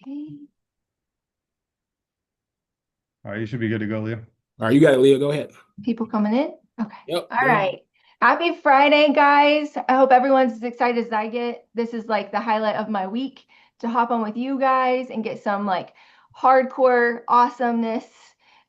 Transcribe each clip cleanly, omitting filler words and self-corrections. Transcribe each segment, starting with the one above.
Okay. All right, you should be good to go, Leo. All right, you got it, Leah. Go ahead. People coming in? Okay. Yep, All go ahead. right. Happy Friday, guys. I hope everyone's as excited as I get. This is like the highlight of my week to hop on with you guys and get some like hardcore awesomeness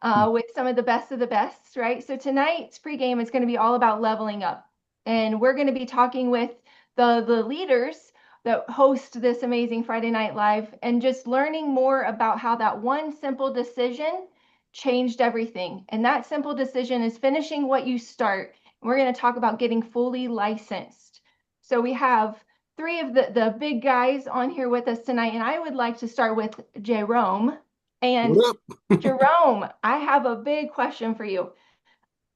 with some of the best, right? So tonight's pregame is going to be all about leveling up. And we're going to be talking with the leaders that host this amazing Friday Night Live and just learning more about how that one simple decision changed everything. And that simple decision is finishing what you start. We're going to talk about getting fully licensed. So we have three of the big guys on here with us tonight. And I would like to start with Jerome. And What up? Jerome, I have a big question for you.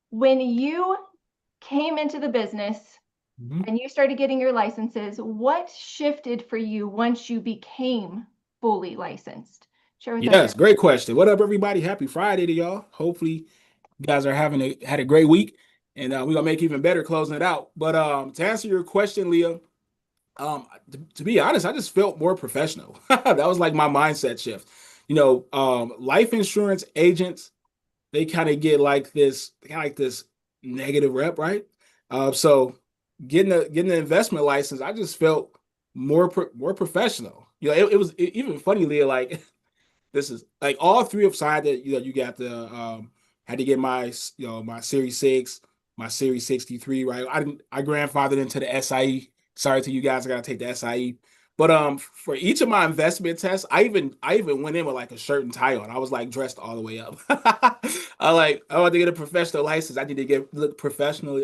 When you came into the business Mhm. and you started getting your licenses, what shifted for you once you became fully licensed? Share with us your. Yes, great question. What up, everybody? Happy Friday to y'all. Hopefully, you guys are had a great week, and we're gonna make even better closing it out. But to answer your question, Leah, to be honest, I just felt more professional. That was like my mindset shift. Life insurance agents, they kind of get like this negative rep, right? So getting the investment license, I just felt more professional. Even funny, Leah. Like this is like all three of side that you got the had to get my my Series 6, my Series 63, right? I grandfathered into the SIE. Sorry to you guys, I gotta take the SIE. But for each of my investment tests, I even went in with like a shirt and tie on. I was like dressed all the way up. I want to get a professional license. I need to look professional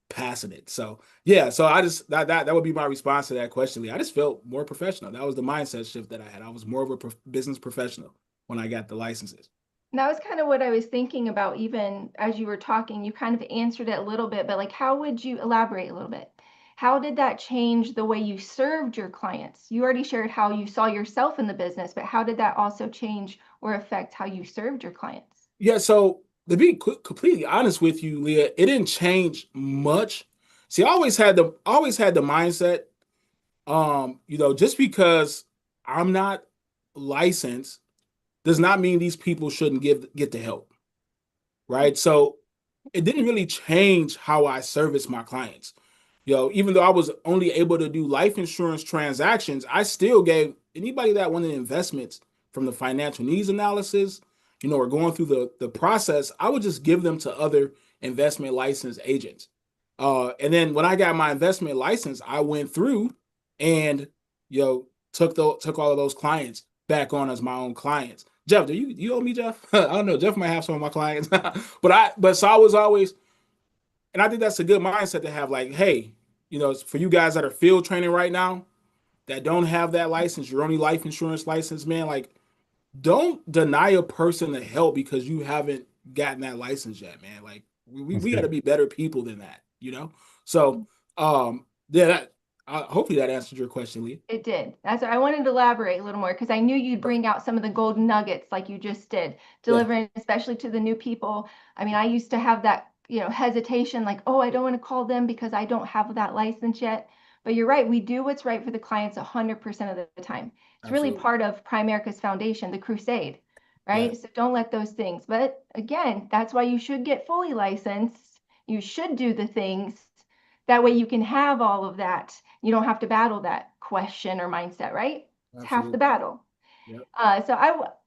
passing it. So yeah, so I just that would be my response to that question, Lee. I just felt more professional. That was the mindset shift that I had. I was more of a business professional when I got the licenses. That was kind of what I was thinking about, even as you were talking. You kind of answered it a little bit, but like, how would you elaborate a little bit? How did that change the way you served your clients? You already shared how you saw yourself in the business, but how did that also change or affect how you served your clients? Yeah, so to be completely honest with you, Leah, it didn't change much. See, I always had the mindset, just because I'm not licensed does not mean these people shouldn't get the help, right? So it didn't really change how I service my clients. Even though I was only able to do life insurance transactions, I still gave anybody that wanted investments from the financial needs analysis, or going through the process, I would just give them to other investment license agents. And then when I got my investment license, I went through and took all of those clients back on as my own clients. Jeff, do you owe me, Jeff? I don't know. Jeff might have some of my clients, but so I was always, and I think that's a good mindset to have. Like, hey, for you guys that are field training right now that don't have that license, your only life insurance license, man, like, don't deny a person the help because you haven't gotten that license yet, man. Like, we, That's we got to good. be better people than that. So, yeah, hopefully that answered your question, Lee. It did. That's I wanted to elaborate a little more because I knew you'd bring out some of the golden nuggets like you just did, Yeah, delivering especially to the new people. I mean, I used to have that, hesitation like, oh, I don't want to call them because I don't have that license yet. But you're right, we do what's right for the clients 100% of the time. It's really absolutely. part of Primerica's foundation, the crusade, Yeah, right? So don't let those things. But again, that's why you should get fully licensed. You should do the things. That way you can have all of that. You don't have to battle that question or mindset, right? It's half the absolutely. battle. Yep.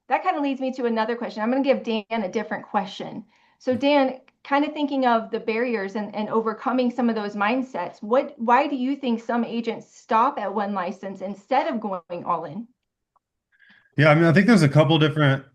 That kind of leads me to another question. I'm going to give Dan a different question. So Dan, kind of thinking of the barriers and overcoming some of those mindsets, why do you think some agents stop at one license instead of going all in? Yeah, I mean, I think there's a couple different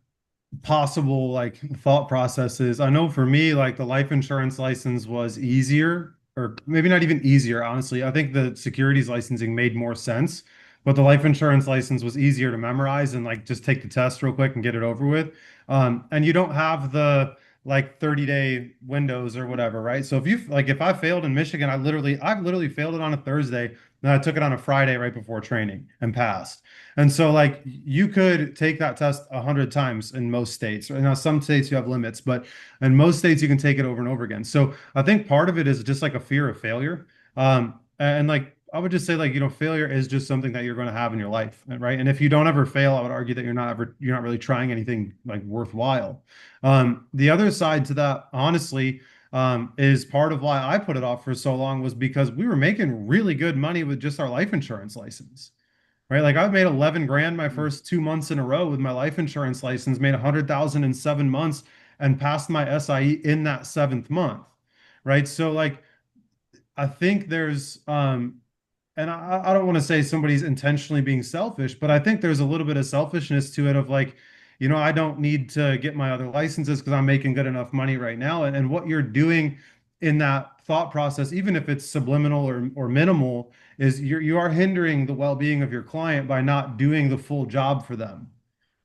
possible like thought processes. I know for me, like the life insurance license was easier, or maybe not even easier, honestly. I think the securities licensing made more sense, but the life insurance license was easier to memorize and like just take the test real quick and get it over with. And you don't have the like 30-day windows or whatever, right? So if I failed in Michigan, I literally failed it on a Thursday, and I took it on a Friday right before training and passed. And so like you could take that test 100 times in most states. Now some states you have limits, but in most states you can take it over and over again. So I think part of it is just like a fear of failure. And like I would just say like, failure is just something that you're going to have in your life, right? And if you don't ever fail, I would argue that you're not really trying anything like worthwhile. The other side to that, honestly, is part of why I put it off for so long was because we were making really good money with just our life insurance license, right? Like I've made 11 grand my first 2 months in a row with my life insurance license, made 100,000 in 7 months and passed my SIE in that seventh month, right? So like, I think there's, and I don't want to say somebody's intentionally being selfish, but I think there's a little bit of selfishness to it of like, I don't need to get my other licenses because I'm making good enough money right now. And what you're doing in that thought process, even if it's subliminal or minimal, is you are hindering the well-being of your client by not doing the full job for them.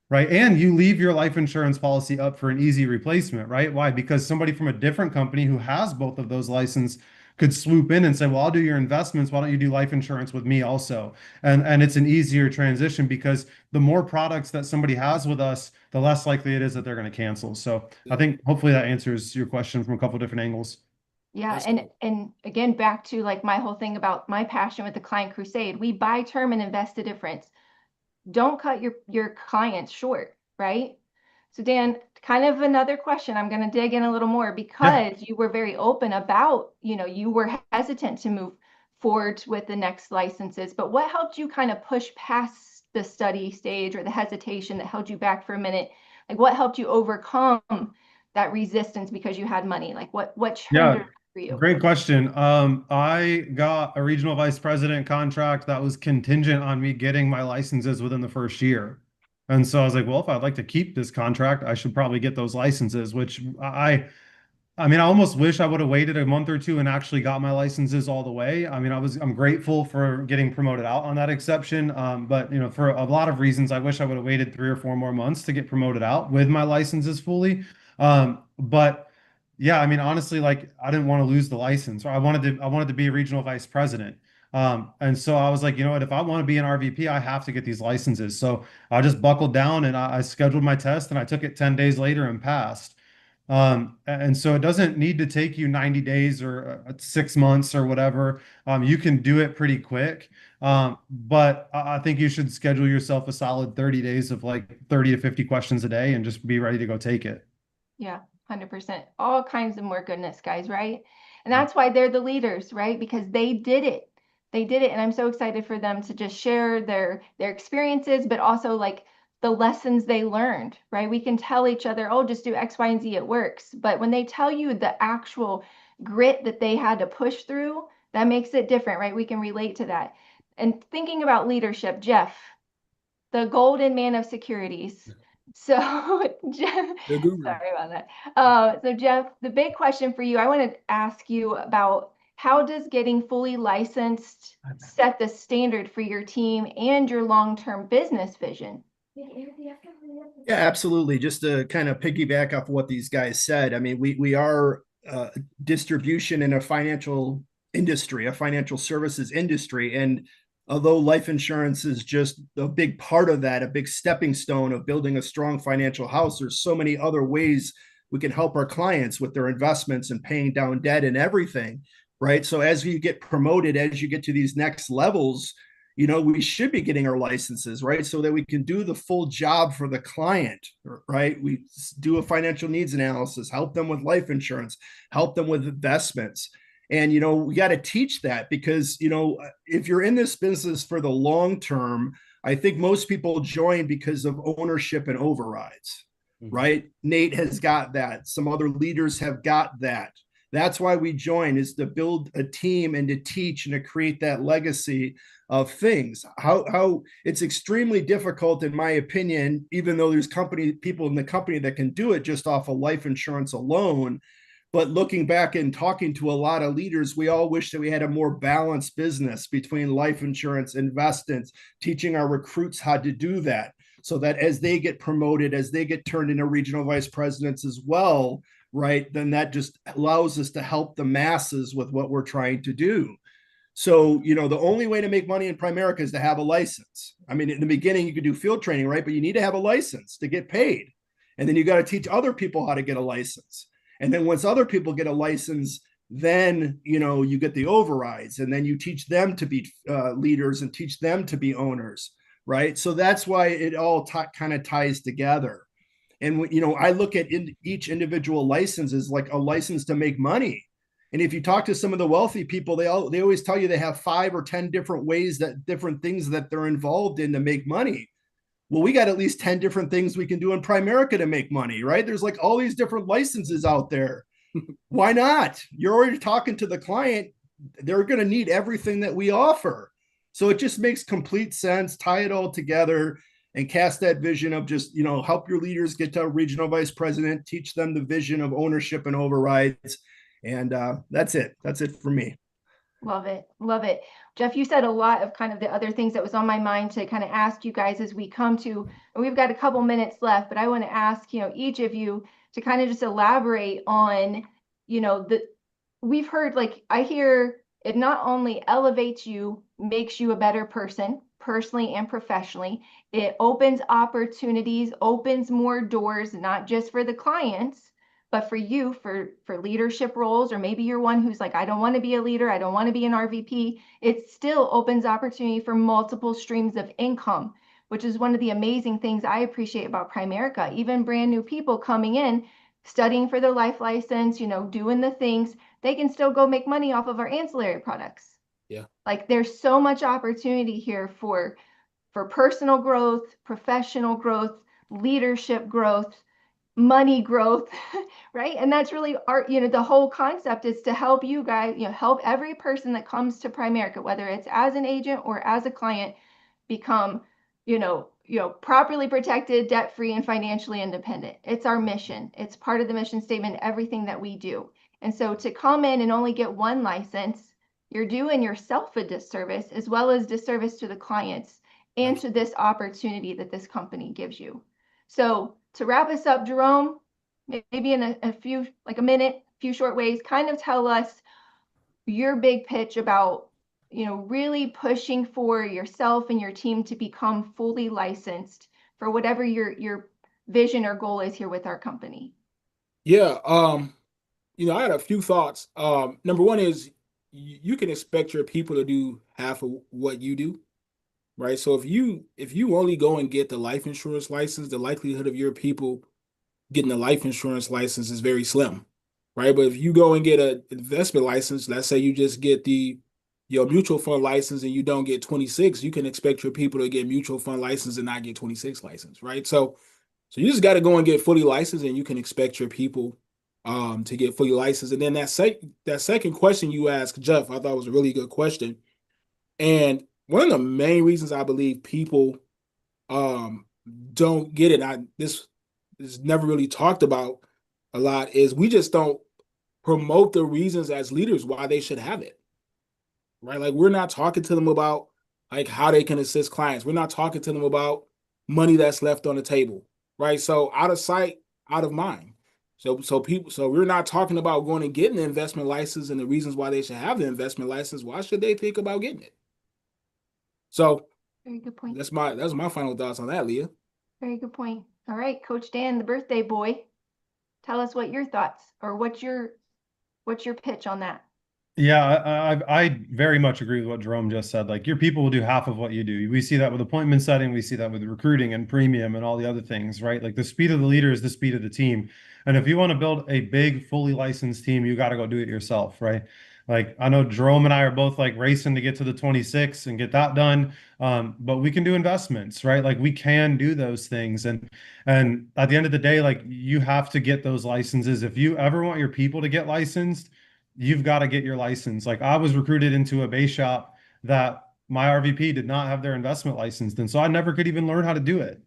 Right. And you leave your life insurance policy up for an easy replacement, right? Why? Because somebody from a different company who has both of those licenses could swoop in and say, well, I'll do your investments. Why don't you do life insurance with me also? And it's an easier transition because the more products that somebody has with us, the less likely it is that they're going to cancel. So I think hopefully that answers your question from a couple different angles. Yeah, That's and cool. and again, back to like my whole thing about my passion with the client crusade, we buy term and invest a difference. Don't cut your clients short, right? So Dan, kind of another question. I'm going to dig in a little more Yeah. because you were very open about, you were hesitant to move forward with the next licenses, but what helped you kind of push past the study stage or the hesitation that held you back for a minute? Like what helped you overcome that resistance because you had money? Like what turned Yeah. it for you? Great question. I got a regional vice president contract that was contingent on me getting my licenses within the first year. And so I was like, well, if I'd like to keep this contract, I should probably get those licenses, which I mean, I almost wish I would have waited a month or two and actually got my licenses all the way. I mean, I'm grateful for getting promoted out on that exception. But for a lot of reasons, I wish I would have waited 3 or 4 more months to get promoted out with my licenses fully. But yeah, I mean, honestly, like I didn't want to lose the license, or I wanted to be a regional vice president. And so I was like, you know what, if I want to be an RVP, I have to get these licenses. So I just buckled down and I scheduled my test and I took it 10 days later and passed. And so it doesn't need to take you 90 days or 6 months or whatever. You can do it pretty quick. But I think you should schedule yourself a solid 30 days of like 30 to 50 questions a day and just be ready to go take it. Yeah, 100%. All kinds of more goodness, guys, right? And that's why they're the leaders, right? Because they did it. They did it, and I'm so excited for them to just share their experiences, but also like the lessons they learned, right? We can tell each other, "Oh, just do X, Y, and Z, it works." But when they tell you the actual grit that they had to push through, that makes it different, right? We can relate to that. And thinking about leadership, Jeff, the golden man of securities. So, Jeff, The guru. sorry about that. So Jeff, the big question for you, I want to ask you about how does getting fully licensed set the standard for your team and your long-term business vision? Yeah, absolutely. Just to kind of piggyback off what these guys said, I mean, we are distribution in a financial industry, a financial services industry. And although life insurance is just a big part of that, a big stepping stone of building a strong financial house, there's so many other ways we can help our clients with their investments and paying down debt and everything, right? So as you get promoted, as you get to these next levels, we should be getting our licenses, right? So that we can do the full job for the client, right? We do a financial needs analysis, help them with life insurance, help them with investments. And, we got to teach that because, if you're in this business for the long term, I think most people join because of ownership and overrides, right? Nate has got that. Some other leaders have got that. That's why we join, is to build a team and to teach and to create that legacy of things. How it's extremely difficult, in my opinion, even though there's people in the company that can do it just off of life insurance alone. But looking back and talking to a lot of leaders, we all wish that we had a more balanced business between life insurance, investments, teaching our recruits how to do that, so that as they get promoted, as they get turned into regional vice presidents as well, right, then that just allows us to help the masses with what we're trying to do. So, the only way to make money in Primerica is to have a license. I mean, in the beginning, you could do field training, right? But you need to have a license to get paid. And then you got to teach other people how to get a license. And then once other people get a license, then you get the overrides, and then you teach them to be leaders and teach them to be owners, right? So that's why it all kind of ties together. And I look at each individual license as like a license to make money. And if you talk to some of the wealthy people, they always tell you they have 5 or 10 different ways, different things that they're involved in to make money. Well, we got at least 10 different things we can do in Primerica to make money, right? There's like all these different licenses out there. Why not? You're already talking to the client. They're going to need everything that we offer. So it just makes complete sense. Tie it all together and cast that vision of just, help your leaders get to a regional vice president, teach them the vision of ownership and overrides. And that's it. That's it for me. Love it. Love it. Jeff, you said a lot of kind of the other things that was on my mind to kind of ask you guys as we come to, and we've got a couple minutes left, but I want to ask, each of you to kind of just elaborate on, we've heard, like, I hear it not only elevates you, makes you a better person, personally and professionally. It opens opportunities, opens more doors, not just for the clients, but for you, for leadership roles, or maybe you're one who's like, I don't want to be a leader, I don't want to be an RVP. It still opens opportunity for multiple streams of income, which is one of the amazing things I appreciate about Primerica. Even brand new people coming in, studying for their life license, doing the things, they can still go make money off of our ancillary products. Yeah. Like, there's so much opportunity here for personal growth, professional growth, leadership growth, money growth, right? And that's really our, the whole concept is to help you guys, help every person that comes to Primerica, whether it's as an agent or as a client, become, properly protected, debt-free, and financially independent. It's our mission. It's part of the mission statement, everything that we do. And so to come in and only get one license, you're doing yourself a disservice, as well as disservice to the clients and to this opportunity that this company gives you. So to wrap us up, Jerome, maybe in a few, like a minute, few short ways, kind of tell us your big pitch about, really pushing for yourself and your team to become fully licensed for whatever your vision or goal is here with our company. Yeah. I had a few thoughts. Number one is you can expect your people to do half of what you do. Right. So if you only go and get the life insurance license, the likelihood of your people getting a life insurance license is very slim. Right. But if you go and get an investment license, let's say you just get your mutual fund license and you don't get 26, you can expect your people to get mutual fund license and not get 26 license. Right. So you just got to go and get fully licensed, and you can expect your people to get fully licensed. And then that second question you asked, Jeff, I thought was a really good question. And one of the main reasons I believe people don't get it, this is never really talked about a lot, is we just don't promote the reasons as leaders why they should have it. Right? Like, we're not talking to them about like how they can assist clients. We're not talking to them about money that's left on the table. Right? So out of sight, out of mind. So we're not talking about going and getting the investment license and the reasons why they should have the investment license. Why should they think about getting it? So very good point. That's my final thoughts on that, Leah. Very good point. All right, Coach Dan, the birthday boy, tell us what your thoughts, or what's your pitch on that? Yeah, I very much agree with what Jerome just said. Like, your people will do half of what you do. We see that with appointment setting. We see that with recruiting and premium and all the other things, right? Like, the speed of the leader is the speed of the team. And if you want to build a big, fully licensed team, you got to go do it yourself, right? Like, I know Jerome and I are both like racing to get to the 26 and get that done. But we can do investments, right? Like, we can do those things. And at the end of the day, like, you have to get those licenses. If you ever want your people to get licensed, you've got to get your license. Like, I was recruited into a base shop that my RVP did not have their investment licensed. And so I never could even learn how to do it.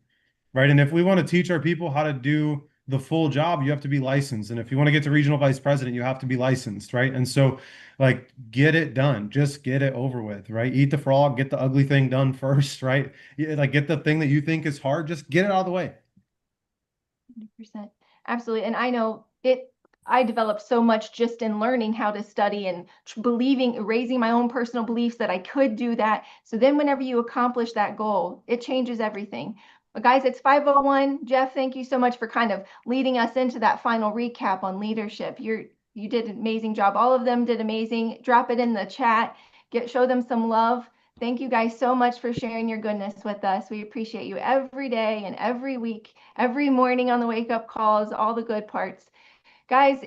Right. And if we want to teach our people how to do the full job, you have to be licensed. And if you want to get to regional vice president, you have to be licensed. Right. And so, like, get it done, just get it over with, right? Eat the frog, get the ugly thing done first, right? Like, get the thing that you think is hard, just get it out of the way. 100%. Absolutely. And I know I developed so much just in learning how to study and raising my own personal beliefs that I could do that. So then whenever you accomplish that goal, it changes everything. But guys, it's 5:01. Jeff, thank you so much for kind of leading us into that final recap on leadership. You did an amazing job. All of them did amazing. Drop it in the chat. Show them some love. Thank you guys so much for sharing your goodness with us. We appreciate you every day and every week, every morning on the wake up calls, all the good parts. Guys,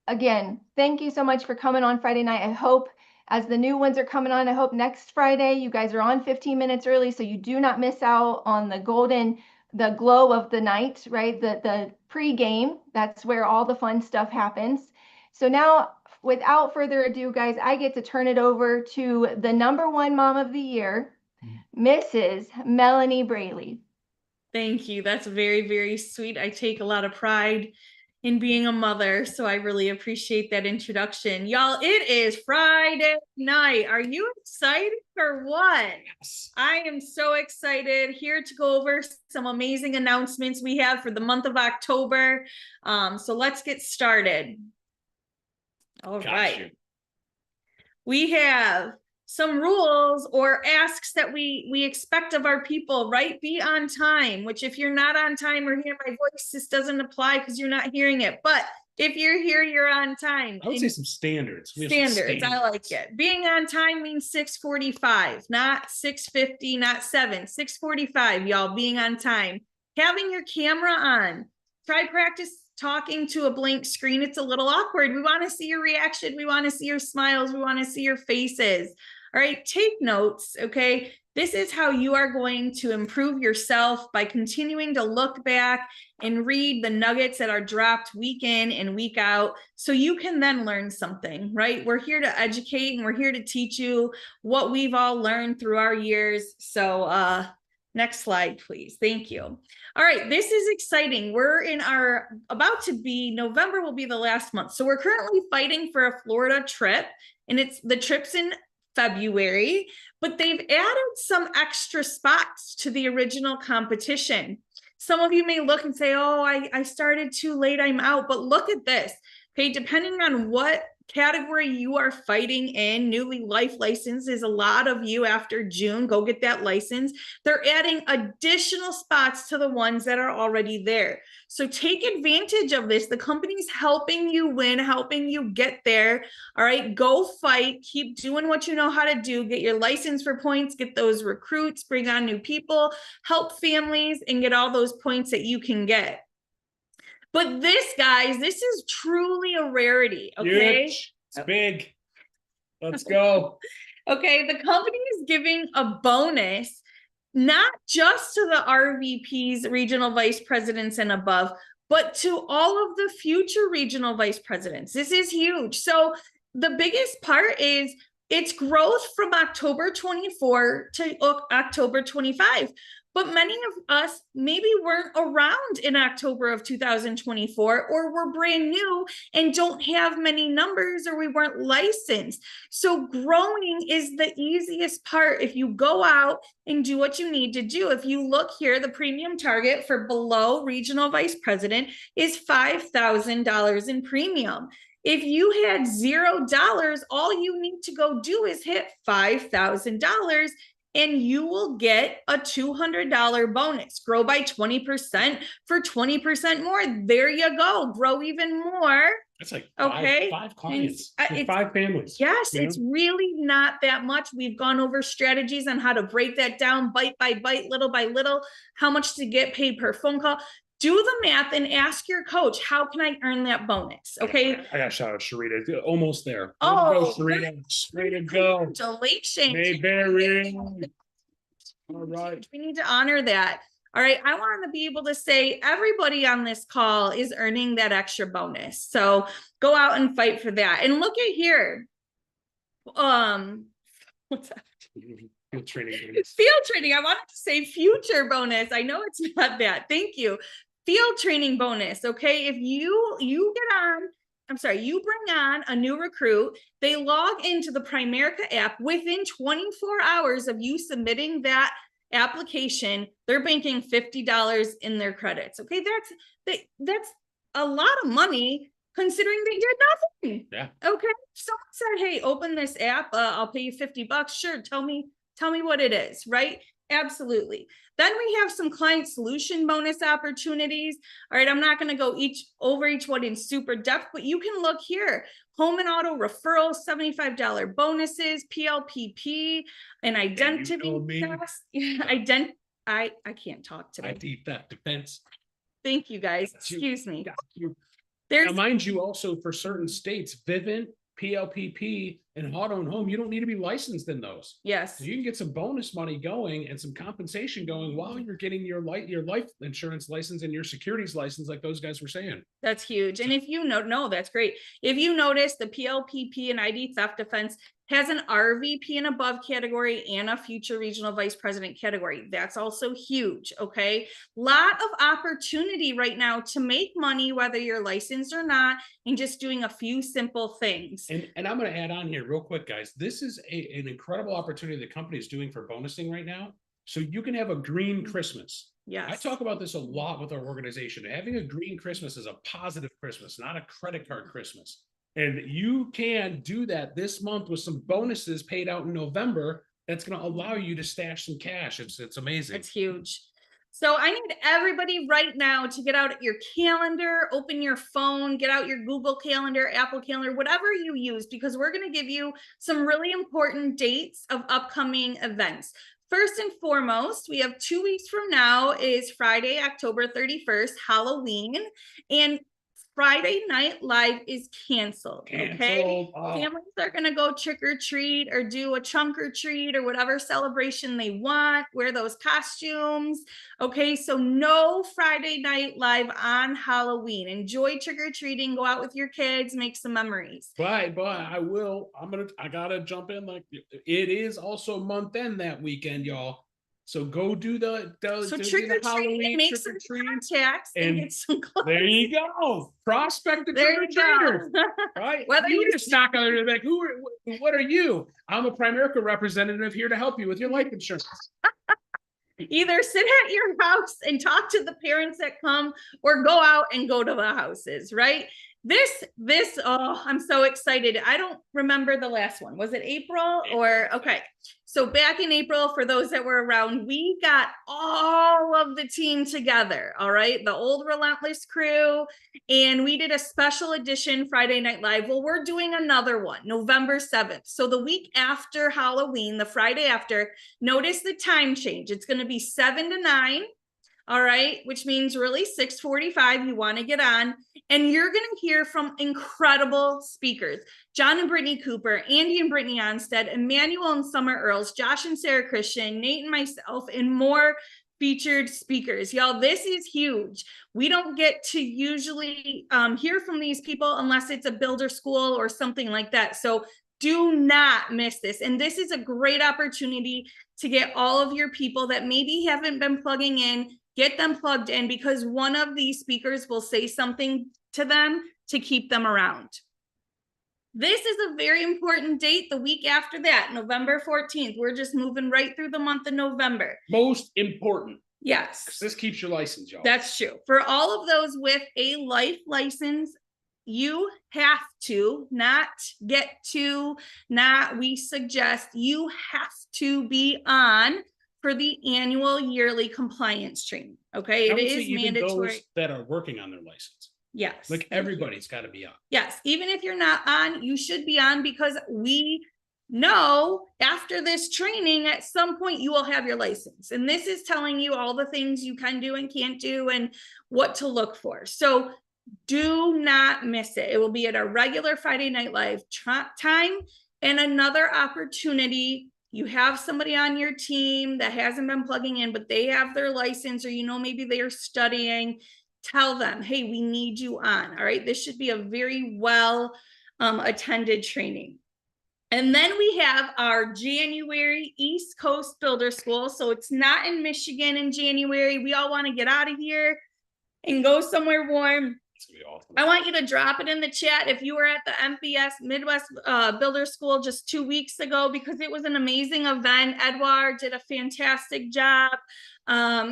again, thank you so much for coming on Friday night. I hope as the new ones are coming on, I hope next Friday you guys are on 15 minutes early so you do not miss out on the glow of the night, right? The pre-game, that's where all the fun stuff happens. So now, without further ado, guys, I get to turn it over to the #1 mom of the year, Mrs. Melanie Braley. Thank you. That's very, very sweet. I take a lot of pride in being a mother, so I really appreciate that introduction. Y'all, it is Friday night. Are you excited or what? Yes. I am so excited, here to go over some amazing announcements we have for the month of October. So let's get started. All right. We have some rules or asks that we expect of our people, right? Be on time, which if you're not on time or hear my voice, this doesn't apply because you're not hearing it. But if you're here, you're on time. I would say some standards. We have some Standards, I like it. Being on time means 6:45, not 6:50, not 7, 6:45, y'all, being on time. Having your camera on. Try practice talking to a blank screen. It's a little awkward. We want to see your reaction. We want to see your smiles. We want to see your faces. All right, take notes, okay? This is how you are going to improve yourself by continuing to look back and read the nuggets that are dropped week in and week out so you can then learn something, right? We're here to educate and we're here to teach you what we've all learned through our years. So next slide, please. Thank you. All right, this is exciting. We're in our, November will be the last month. So we're currently fighting for a Florida trip, and the trip's in February, but they've added some extra spots to the original competition. Some of you may look and say, oh, I started too late, I'm out, but look at this. Okay, depending on what category you are fighting in, newly life license is a lot of you after June, go get that license. They're adding additional spots to the ones that are already there. So take advantage of this. The company's helping you win, helping you get there. All right, go fight, keep doing what you know how to do, get your license for points, get those recruits, bring on new people, help families, and get all those points that you can get. But this, guys, this is truly a rarity, okay? Huge. It's big. Let's go. Okay, the company is giving a bonus, not just to the RVPs, regional vice presidents and above, but to all of the future regional vice presidents. This is huge. So the biggest part is it's growth from October 24 to October 25. But many of us maybe weren't around in October of 2024, or we're brand new and don't have many numbers, or we weren't licensed. So growing is the easiest part if you go out and do what you need to do. If you look here, the premium target for below regional vice president is $5,000 in premium. If you had $0, all you need to go do is hit $5,000 and you will get a $200 bonus. Grow by 20% for 20% more. There you go. Grow even more. That's like Okay. five clients, It's 5 families. Yes, you know? it's really not that much. We've gone over strategies on how to break that down bite by bite, little by little, how much to get paid per phone call. Do the math and ask your coach, how can I earn that bonus? Okay. I got to shout out Sharita. Almost there. Oh, Sharita. Way to go. Congratulations. Mayberry. All right. We need to honor that. All right. I want to be able to say everybody on this call is earning that extra bonus. So go out and fight for that. And look at here. What's that? Field training. Field training. I wanted to say future bonus. I know it's not that. Thank you. Field training bonus. Okay. If you bring on a new recruit, they log into the Primerica app within 24 hours of you submitting that application, they're banking $50 in their credits. Okay. That's a lot of money considering they did nothing. Yeah. Okay. Someone said, hey, open this app. I'll pay you $50. Sure. Tell me what it is, right? Absolutely. Then we have some client solution bonus opportunities. All right, I'm not going to go over each one in super depth, but you can look here. Home and auto referrals, $75 bonuses, PLPP, an identity theft. I can't talk today. ID theft defense. Thank you guys. Got you. Excuse me. Got you. There's Now, mind you, also for certain states, Vivint, PLPP, and auto and home, you don't need to be licensed in those. yes. So you can get some bonus money going and some compensation going while you're getting your life insurance license and your securities license, like those guys were saying. That's huge. And if you know, no, that's great. If you notice, the PLPP and ID theft defense has an RVP and above category and a future regional vice president category. That's also huge. Okay. Lot of opportunity right now to make money, whether you're licensed or not, and just doing a few simple things. And I'm going to add on here real quick, guys. This is an incredible opportunity the company is doing for bonusing right now. So you can have a green Christmas. Yes. I talk about this a lot with our organization. Having a green Christmas is a positive Christmas, not a credit card Christmas. And you can do that this month with some bonuses paid out in November. That's going to allow you to stash some cash. It's amazing. It's huge. So I need everybody right now to get out your calendar, open your phone, get out your Google Calendar, Apple Calendar, whatever you use, because we're going to give you some really important dates of upcoming events. First and foremost, we have 2 weeks from now is Friday, October 31st, Halloween, and Friday Night Live is canceled. Okay. Canceled. Oh. Families are going to go trick or treat or do a trunk or treat or whatever celebration they want, wear those costumes. Okay. So no Friday Night Live on Halloween. Enjoy trick or treating, go out with your kids, make some memories. But I gotta jump in. Like, it is also month end that weekend, y'all. So go do the Trick or treat and make some contacts and get some clothes. There you go. Prospect the There trick you or go. treater. Right? Whether you you just knock on their like, what are you? I'm a Primerica representative here to help you with your life insurance. Either sit at your house and talk to the parents that come, or go out and go to the houses, right? Oh, I'm so excited. I don't remember the last one. Was it April or okay. So back in April, for those that were around, we got all of the team together. All right. The old Relentless crew. And we did a special edition Friday Night Live. Well, we're doing another one, November 7th. So the week after Halloween, the Friday after, notice the time change. It's going to be 7 to 9. All right, which means really 6:45, you want to get on, and you're going to hear from incredible speakers. John and Brittany Cooper, Andy and Brittany Onstead, Emmanuel and Summer Earls, Josh and Sarah Christian, Nate and myself, and more featured speakers. Y'all, this is huge. We don't get to usually hear from these people unless it's a builder school or something like that. So do not miss this. And this is a great opportunity to get all of your people that maybe haven't been plugging in, get them plugged in, because one of these speakers will say something to them to keep them around. This is a very important date. The week after that, November 14th, we're just moving right through the month of November. Most important. Yes. Because this keeps your license, y'all. That's true. For all of those with a life license, you have to, not get to, not we suggest, you have to be on for the annual yearly compliance training. Okay, it is mandatory. Those that are working on their license. Yes. Like everybody's got to be on. Yes, even if you're not on, you should be on, because we know after this training, at some point you will have your license. And this is telling you all the things you can do and can't do and what to look for. So do not miss it. It will be at a regular Friday Night Live time. And another opportunity, you have somebody on your team that hasn't been plugging in, but they have their license, or, maybe they are studying, tell them, hey, we need you on. All right. This should be a very well attended training. And then we have our January East Coast Builder School. So it's not in Michigan in January. We all want to get out of here and go somewhere warm. It's gonna be awesome. I want you to drop it in the chat if you were at the MBS Midwest Builder School just 2 weeks ago, because it was an amazing event. Edouard did a fantastic job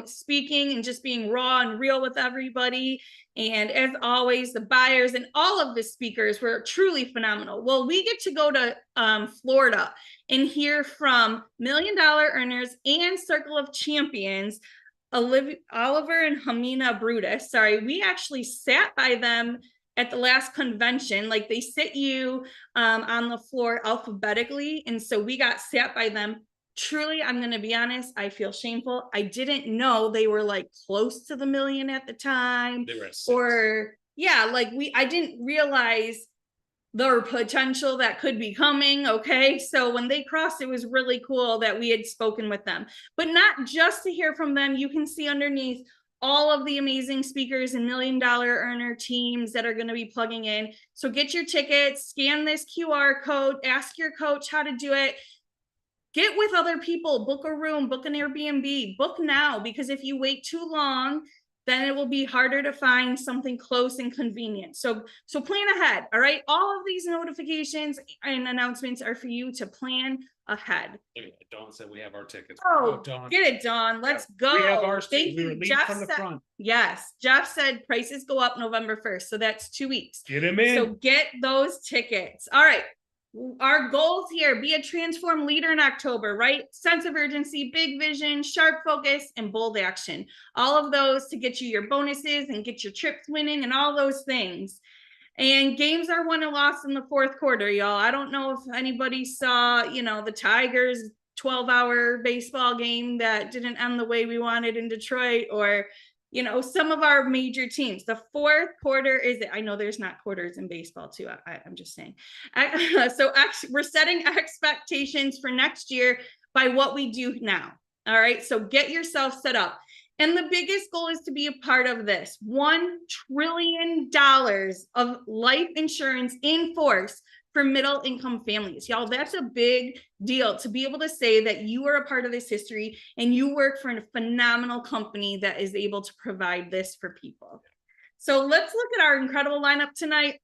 speaking and just being raw and real with everybody. And as always, the buyers and all of the speakers were truly phenomenal. Well, we get to go to Florida and hear from $1 Million Earners and Circle of Champions, Oliver and Hamina Brutus. Sorry, we actually sat by them at the last convention. Like, they sit you on the floor alphabetically, and so we got sat by them. Truly, I'm going to be honest, I feel shameful. I didn't know they were like close to the million at the time. They were at 6. Or yeah, like I didn't realize the potential that could be coming. Okay, so when they crossed, it was really cool that we had spoken with them, but not just to hear from them. You can see underneath all of the amazing speakers and $1 Million Earner teams that are going to be plugging in. So get your tickets, scan this QR code, ask your coach how to do it. Get with other people, book a room, book an Airbnb, book now, because if you wait too long, then it will be harder to find something close and convenient. So plan ahead, all right? All of these notifications and announcements are for you to plan ahead. Dawn said we have our tickets. Oh, Dawn. get it, Dawn. Let's go. We have ours too. Thank We were you. leading Jeff from the said, front. yes, Jeff said prices go up November 1st, so that's 2 weeks. Get him in. So get those tickets. All right. Our goals here: be a transform leader in October, right? Sense of urgency, big vision, sharp focus, and bold action. All of those to get you your bonuses and get your trips winning and all those things. And games are won and lost in the fourth quarter, y'all. I don't know if anybody saw, the Tigers 12-hour baseball game that didn't end the way we wanted in Detroit, or some of our major teams. The fourth quarter I know there's not quarters in baseball too. I'm just saying. So actually, we're setting expectations for next year by what we do now. All right. So get yourself set up. And the biggest goal is to be a part of this $1 trillion of life insurance in force for middle income families. Y'all, that's a big deal to be able to say that you are a part of this history and you work for a phenomenal company that is able to provide this for people. So let's look at our incredible lineup tonight.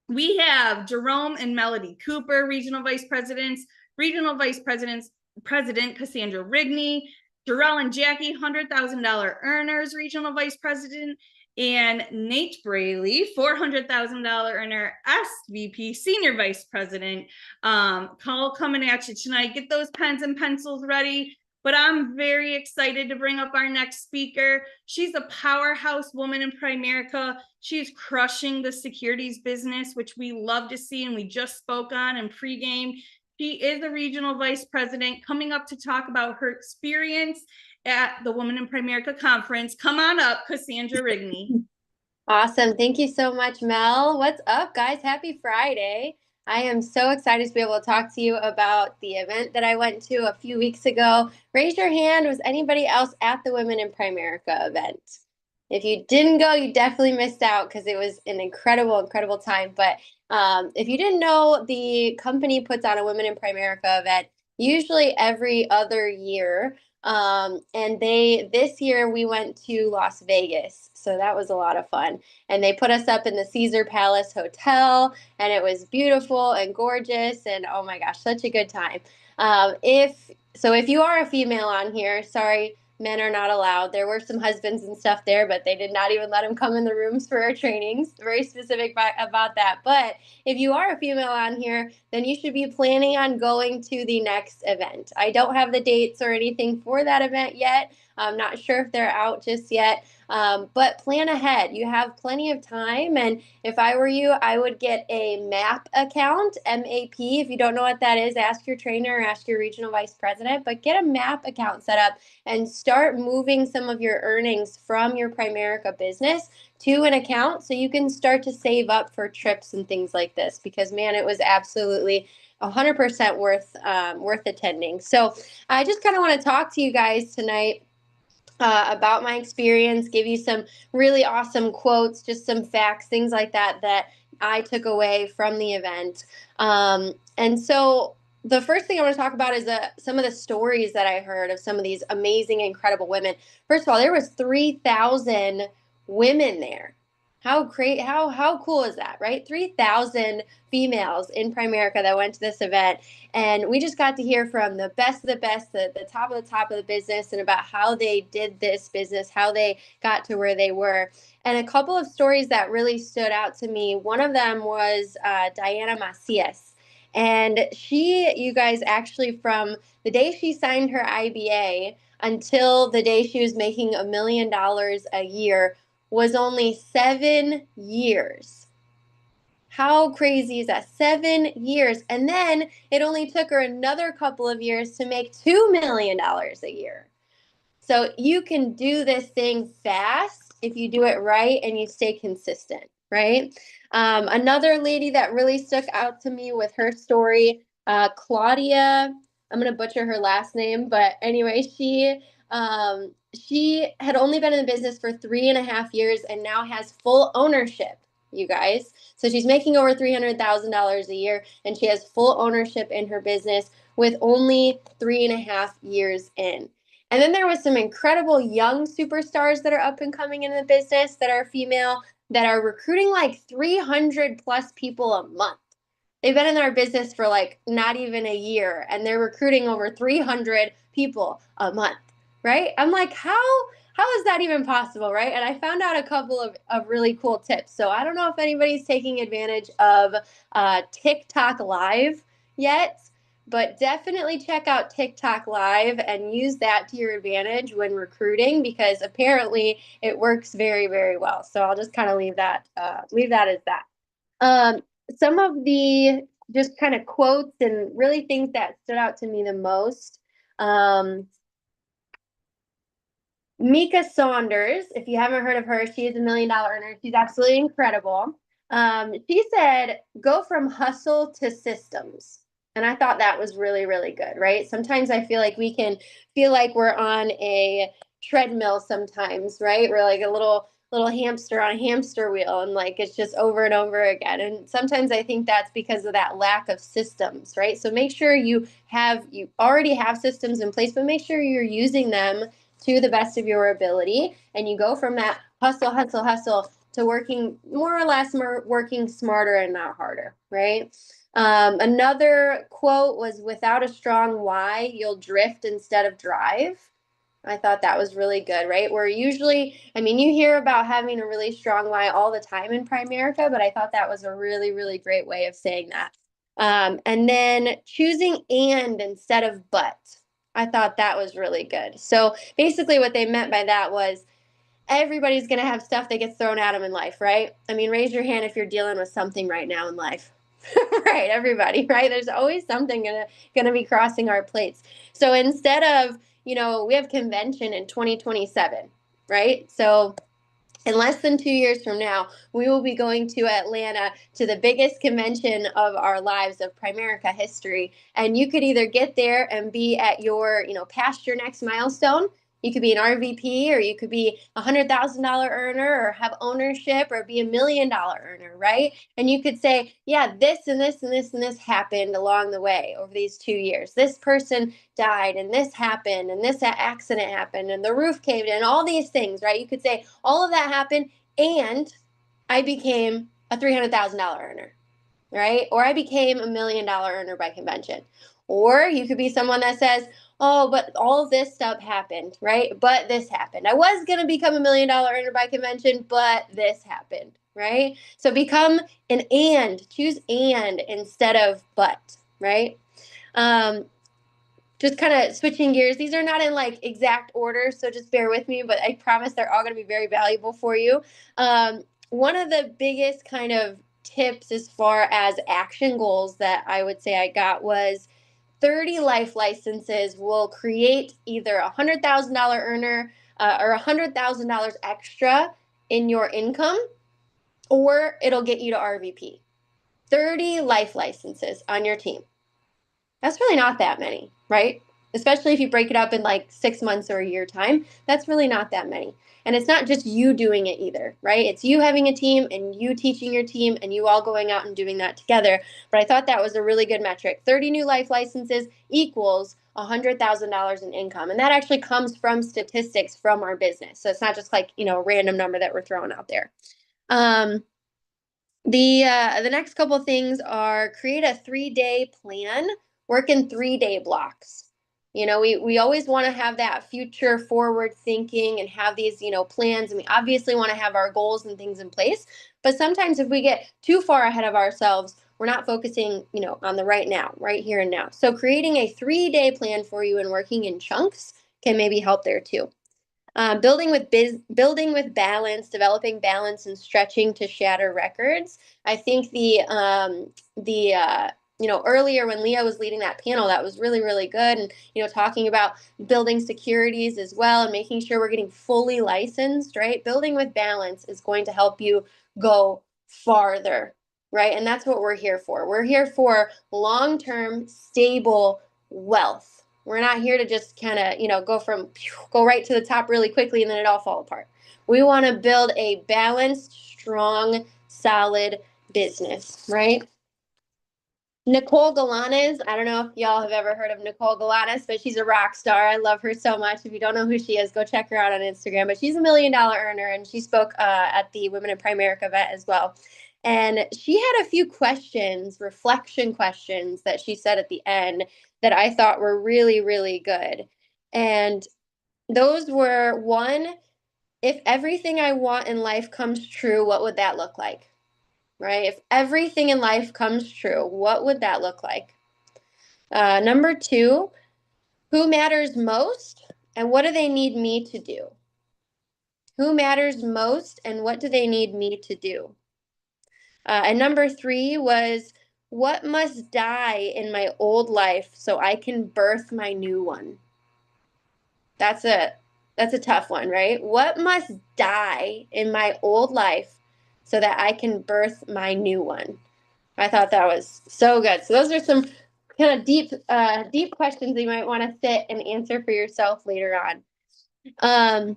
We have Jerome and Melody Cooper, Regional Vice Presidents, President Cassandra Rigney, Jarrell and Jackie, $100,000 earners, Regional Vice President, and Nate Braley, $400,000 earner, SVP, Senior Vice President. Call coming at you tonight. Get those pens and pencils ready. But I'm very excited to bring up our next speaker. She's a powerhouse woman in Primerica. She's crushing the securities business, which we love to see, and we just spoke on in pregame. She is a Regional Vice President, coming up to talk about her experience at the Women in Primerica Conference. Come on up, Cassandra Rigney. Awesome. Thank you so much, Mel. What's up, guys? Happy Friday. I am so excited to be able to talk to you about the event that I went to a few weeks ago. Raise your hand. Was anybody else at the Women in Primerica event? If you didn't go, you definitely missed out, because it was an incredible, incredible time. But if you didn't know, the company puts on a Women in Primerica event usually every other year. And this year we went to Las Vegas. So that was a lot of fun. And they put us up in the Caesar Palace Hotel, and it was beautiful and gorgeous. And oh my gosh, such a good time. If you are a female on here, sorry, men are not allowed. There were some husbands and stuff there, but they did not even let them come in the rooms for our trainings. Very specific about that. But if you are a female on here, then you should be planning on going to the next event. I don't have the dates or anything for that event yet. I'm not sure if they're out just yet, but plan ahead. You have plenty of time. And if I were you, I would get a MAP account, MAP. If you don't know what that is, ask your trainer or ask your regional vice president, but get a MAP account set up and start moving some of your earnings from your Primerica business to an account so you can start to save up for trips and things like this, because man, it was absolutely 100% worth attending. So I just kind of want to talk to you guys tonight about my experience, give you some really awesome quotes, just some facts, things like that I took away from the event. And so the first thing I want to talk about is some of the stories that I heard of some of these amazing, incredible women. First of all, there was 3,000 women there. How cool is that, right? 3,000 females in Primerica that went to this event, and we just got to hear from the best of the best, the top of the business, and about how they did this business, how they got to where they were. And a couple of stories that really stood out to me. One of them was Diana Macias. And you guys, actually, from the day she signed her IBA until the day she was making $1 million a year was only 7 years. How crazy is that? 7 years. And then it only took her another couple of years to make $2 million a year. So you can do this thing fast if you do it right and you stay consistent, right? Another lady that really stuck out to me with her story, Claudia, I'm going to butcher her last name, but anyway, she had only been in the business for 3.5 years and now has full ownership, you guys. So she's making over $300,000 a year, and she has full ownership in her business with only 3.5 years in. And then there was some incredible young superstars that are up and coming in the business that are female, that are recruiting like 300 plus people a month. They've been in our business for like not even a year, and they're recruiting over 300 people a month, right? I'm like, how is that even possible, right? And I found out a couple of really cool tips. So I don't know if anybody's taking advantage of TikTok Live yet, but definitely check out TikTok Live and use that to your advantage when recruiting, because apparently it works very, very well. So I'll just kind of leave that as that. Some of the just kind of quotes and really things that stood out to me the most. Mika Saunders, if you haven't heard of her, she is $1 million earner. She's absolutely incredible. She said, go from hustle to systems. And I thought that was really, really good, right? Sometimes I feel like we can feel like we're on a treadmill sometimes, right? We're like a little hamster on a hamster wheel, and like it's just over and over again. And sometimes I think that's because of that lack of systems, right? So make sure you already have systems in place, but make sure you're using them to the best of your ability. And you go from that hustle to working working smarter and not harder, right? Another quote was, without a strong why, you'll drift instead of drive. I thought that was really good, right? Where usually, I mean, you hear about having a really strong why all the time in Primerica, but I thought that was a really, really great way of saying that. And then choosing and instead of but. I thought that was really good. So basically what they meant by that was, everybody's going to have stuff that gets thrown at them in life, right? I mean, raise your hand if you're dealing with something right now in life. Right, everybody, right? There's always something gonna be crossing our plates. So instead of, we have convention in 2027, right? So in less than 2 years from now, we will be going to Atlanta to the biggest convention of our lives, of Primerica history. And you could either get there and be at your, past your next milestone. You could be an RVP, or you could be $100,000 earner, or have ownership, or be $1 million earner, right? And you could say, yeah, this and this and this and this happened along the way over these 2 years. This person died, and this happened, and this accident happened, and the roof caved in, all these things, right? You could say all of that happened, and I became a $300,000 earner, right? Or I became $1 million earner by convention. Or you could be someone that says, oh, but all of this stuff happened, right? But this happened. I was going to become $1 million earner by convention, but this happened, right? So become an and, choose and instead of but, right? Just kind of switching gears. These are not in like exact order, so just bear with me, but I promise they're all going to be very valuable for you. One of the biggest kind of tips as far as action goals that I would say I got was 30 life licenses will create either a $100,000 earner or $100,000 extra in your income, or it'll get you to RVP. 30 life licenses on your team. That's really not that many, right? Especially if you break it up in like 6 months or a year time, that's really not that many. And it's not just you doing it either, right? It's you having a team and you teaching your team and you all going out and doing that together. But I thought that was a really good metric. 30 new life licenses equals $100,000 in income. And that actually comes from statistics from our business. So it's not just like, a random number that we're throwing out there. The next couple things are create a 3-day plan, work in 3-day blocks. You know, we always want to have that future forward thinking and have these, you know, plans. And we obviously want to have our goals and things in place. But sometimes if we get too far ahead of ourselves, we're not focusing, you know, on the right now, right here and now. So creating a 3-day plan for you and working in chunks can maybe help there too. Building with balance, developing balance and stretching to shatter records. I think you know, earlier when Leah was leading that panel, that was really, really good. And, you know, talking about building securities as well and making sure we're getting fully licensed, right? Building with balance is going to help you go farther, right? And that's what we're here for. We're here for long-term, stable wealth. We're not here to just kind of, you know, go right to the top really quickly and then it all fall apart. We want to build a balanced, strong, solid business, right? Nicole Galanes, I don't know if y'all have ever heard of Nicole Galanes, but she's a rock star. I love her so much. If you don't know who she is, go check her out on Instagram. But she's $1 million earner, and she spoke at the Women in Primerica event as well. And she had a few questions, reflection questions that she said at the end that I thought were really, really good. And those were, one, if everything I want in life comes true, what would that look like? Right? If everything in life comes true, what would that look like? Number 2, who matters most and what do they need me to do? Who matters most and what do they need me to do? And number 3 was, what must die in my old life so I can birth my new one? That's a tough one, right? What must die in my old life so that I can birth my new one? I thought that was so good. So those are some kind of deep questions that you might want to sit and answer for yourself later on.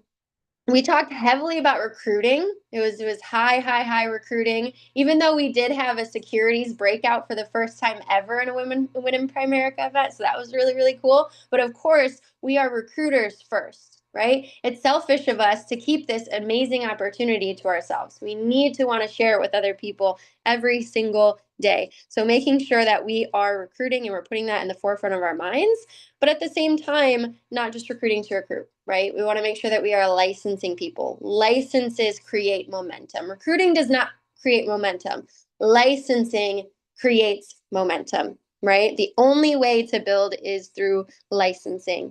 We talked heavily about recruiting. It was high recruiting. Even though we did have a securities breakout for the first time ever in a Women in Primerica event, so that was really, really cool. But of course, we are recruiters first, right? It's selfish of us to keep this amazing opportunity to ourselves. We need to want to share it with other people every single day. So making sure that we are recruiting and we're putting that in the forefront of our minds, but at the same time, not just recruiting to recruit, right? We want to make sure that we are licensing people. Licenses create momentum. Recruiting does not create momentum. Licensing creates momentum, right? The only way to build is through licensing.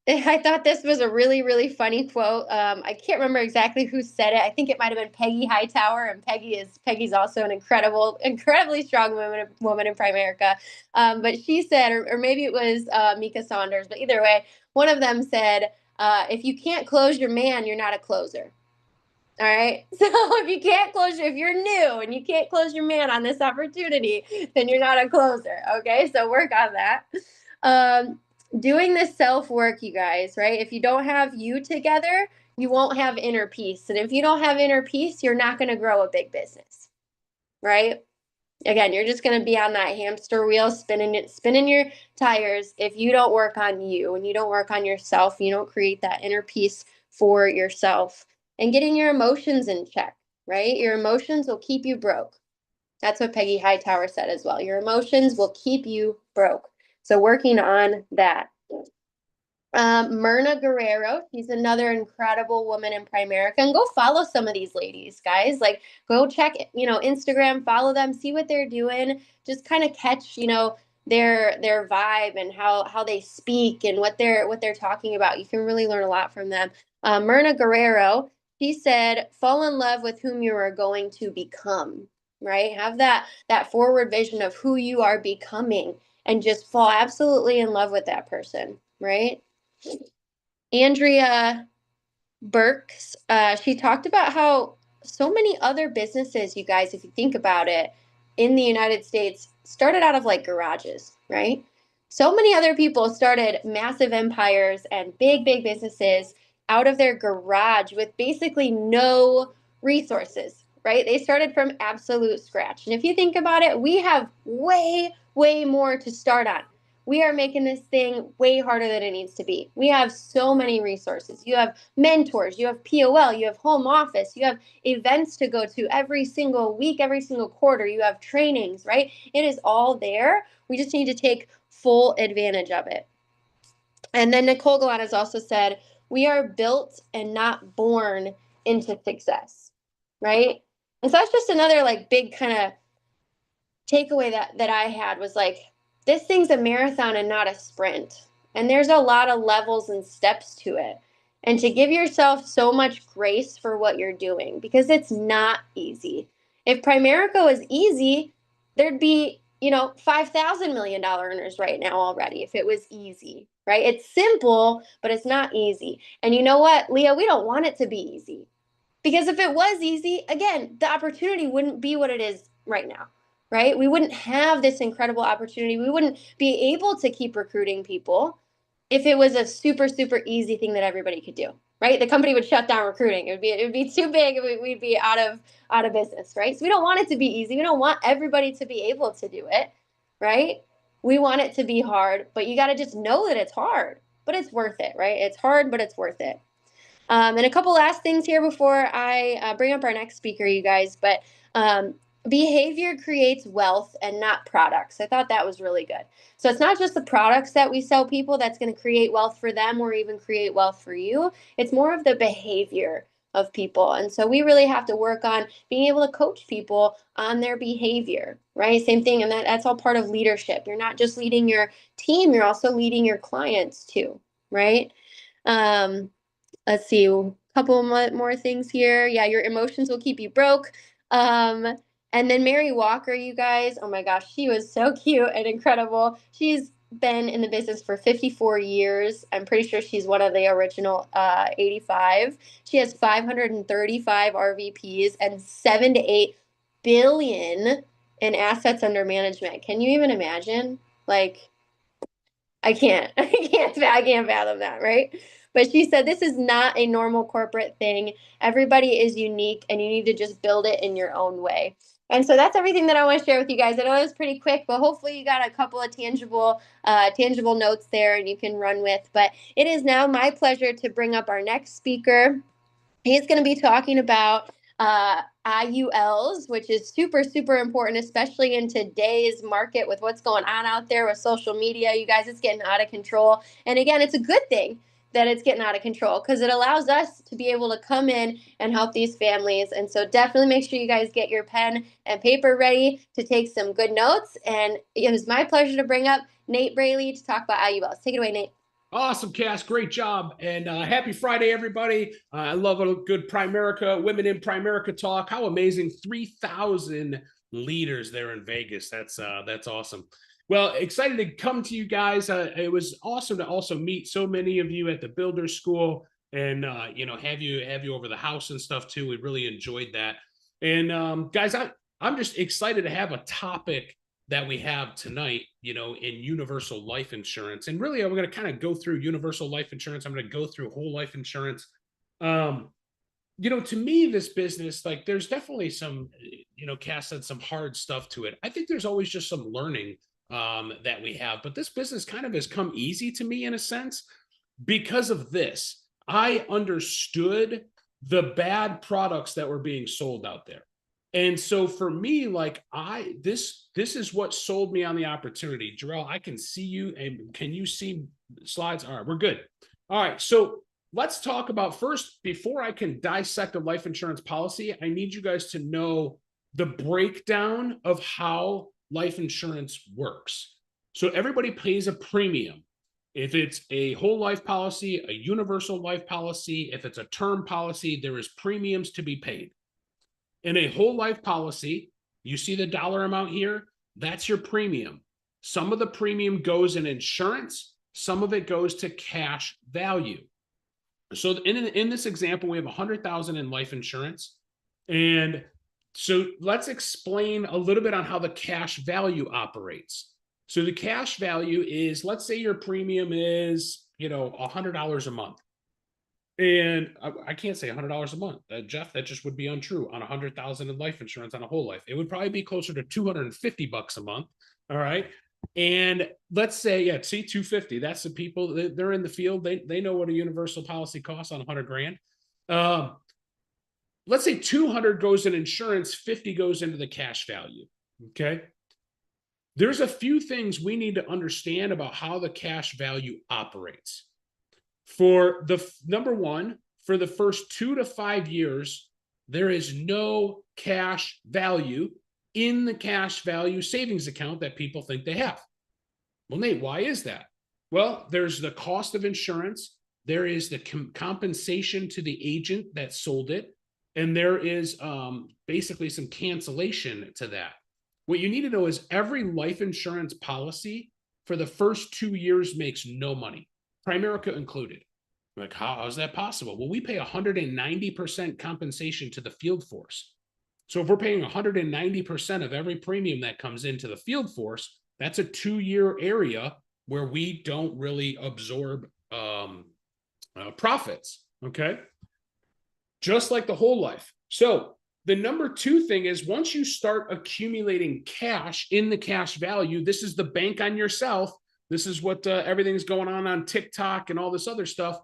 I thought this was a really, really funny quote. I can't remember exactly who said it. I think it might have been Peggy Hightower, and Peggy's also an incredibly strong woman in Primerica. But she said, or maybe it was Mika Saunders, but either way, one of them said, if you can't close your man, you're not a closer. All right. So if you're new and you can't close your man on this opportunity, then you're not a closer. Okay. So work on that. Doing this self-work, you guys, right? If you don't have you together, you won't have inner peace. And if you don't have inner peace, you're not going to grow a big business, right? Again, you're just going to be on that hamster wheel, spinning your tires if you don't work on you and you don't work on yourself, you don't create that inner peace for yourself. And getting your emotions in check, right? Your emotions will keep you broke. That's what Peggy Hightower said as well. Your emotions will keep you broke. So working on that. Myrna Guerrero, she's another incredible woman in Primerica. And go follow some of these ladies, guys. Like, go check, Instagram, follow them, see what they're doing. Just kind of catch, their vibe and how they speak and what they're talking about. You can really learn a lot from them. Myrna Guerrero, she said, fall in love with whom you are going to become, right? Have that forward vision of who you are becoming and just fall absolutely in love with that person, right? Andrea Burks, she talked about how so many other businesses, you guys, if you think about it, in the United States started out of like garages, right? So many other people started massive empires and big businesses out of their garage with basically no resources, right? They started from absolute scratch. And if you think about it, we have way more to start on. we are making this thing way harder than it needs to be. We have so many resources. You have mentors, you have POL, you have home office, you have events to go to every single week, every single quarter. You have trainings, right? It is all there. We just need to take full advantage of it. And then Nicole Galan has also said, we are built and not born into success, right? And so that's just another like big kind of takeaway that I had was like, this thing's a marathon and not a sprint. And there's a lot of levels and steps to it. And to give yourself so much grace for what you're doing, because it's not easy. If Primerica was easy, there'd be, $5,000 million earners right now already if it was easy, right? It's simple, but it's not easy. And you know what, Leah, we don't want it to be easy. Because if it was easy, again, the opportunity wouldn't be what it is right now, right? We wouldn't have this incredible opportunity. We wouldn't be able to keep recruiting people if it was a super, super easy thing that everybody could do, right? The company would shut down recruiting. It would be too big. We'd be out of business, right? So we don't want it to be easy. We don't want everybody to be able to do it, right? We want it to be hard, but you got to just know that it's hard, but it's worth it, right? It's hard, but it's worth it. And a couple last things here before I bring up our next speaker, you guys, but behavior creates wealth and not products. I thought that was really good. So it's not just the products that we sell people that's going to create wealth for them or even create wealth for you. It's more of the behavior of people. And so we really have to work on being able to coach people on their behavior, right? Same thing. And that's all part of leadership. You're not just leading your team, you're also leading your clients too, right? Let's see, a couple more things here. Yeah, your emotions will keep you broke. And then Mary Walker, you guys, oh my gosh, she was so cute and incredible. She's been in the business for 54 years. I'm pretty sure she's one of the original 85. She has 535 RVPs and 7 to 8 billion in assets under management. Can you even imagine? Like, I can't fathom that, right? But she said, this is not a normal corporate thing. Everybody is unique and you need to just build it in your own way. And so that's everything that I want to share with you guys. I know it was pretty quick, but hopefully you got a couple of tangible notes there and you can run with. But it is now my pleasure to bring up our next speaker. He's going to be talking about IULs, which is super, super important, especially in today's market with what's going on out there with social media. You guys, it's getting out of control. And again, it's a good thing that it's getting out of control because it allows us to be able to come in and help these families. And so definitely make sure you guys get your pen and paper ready to take some good notes. And it was my pleasure to bring up Nate Braley to talk about IULs. Take it away, Nate. Awesome, Cass. Great job. And happy Friday, everybody. I love a good Primerica, Women in Primerica talk. How amazing. 3,000 leaders there in Vegas. That's awesome. Well, excited to come to you guys. It was awesome to also meet so many of you at the Builder School and, have you over the house and stuff too. We really enjoyed that. And guys, I'm just excited to have a topic that we have tonight, in universal life insurance. And really, I'm going to kind of go through universal life insurance. I'm going to go through whole life insurance. To me, this business, like there's definitely some, Cass said, some hard stuff to it. I think there's always just some learning that we have, but this business kind of has come easy to me in a sense because of this. I understood the bad products that were being sold out there. And so for me, like this is what sold me on the opportunity. Jarrell, I can see you. And can you see slides? All right, we're good. All right. So let's talk about first, before I can dissect a life insurance policy, I need you guys to know the breakdown of how life insurance works. So everybody pays a premium. If it's a whole life policy, a universal life policy, if it's a term policy, there is premiums to be paid. In a whole life policy, you see the dollar amount here, that's your premium. Some of the premium goes in insurance, some of it goes to cash value. So in this example, we have 100,000 in life insurance. And so let's explain a little bit on how the cash value operates. So the cash value is, let's say your premium is, $100 a month. And I can't say $100 a month, Jeff, that just would be untrue on 100,000 in life insurance on a whole life. It would probably be closer to $250 a month. All right. And let's say, yeah, see 250. That's the people that they're in the field. They know what a universal policy costs on 100 grand. Let's say 200 goes in insurance, 50 goes into the cash value. Okay. There's a few things we need to understand about how the cash value operates. For the number one, for the first 2 to 5 years, there is no cash value in the cash value savings account that people think they have. Well, Nate, why is that? Well, there's the cost of insurance. There is the compensation to the agent that sold it. And there is basically some cancellation to that. What you need to know is every life insurance policy for the first 2 years makes no money, Primerica included. Like, how is that possible? Well, we pay 190% compensation to the field force. So if we're paying 190% of every premium that comes into the field force, that's a 2-year area where we don't really absorb profits, okay? Just like the whole life. So the number 2 thing is once you start accumulating cash in the cash value, this is the bank on yourself. This is what everything's going on TikTok and all this other stuff.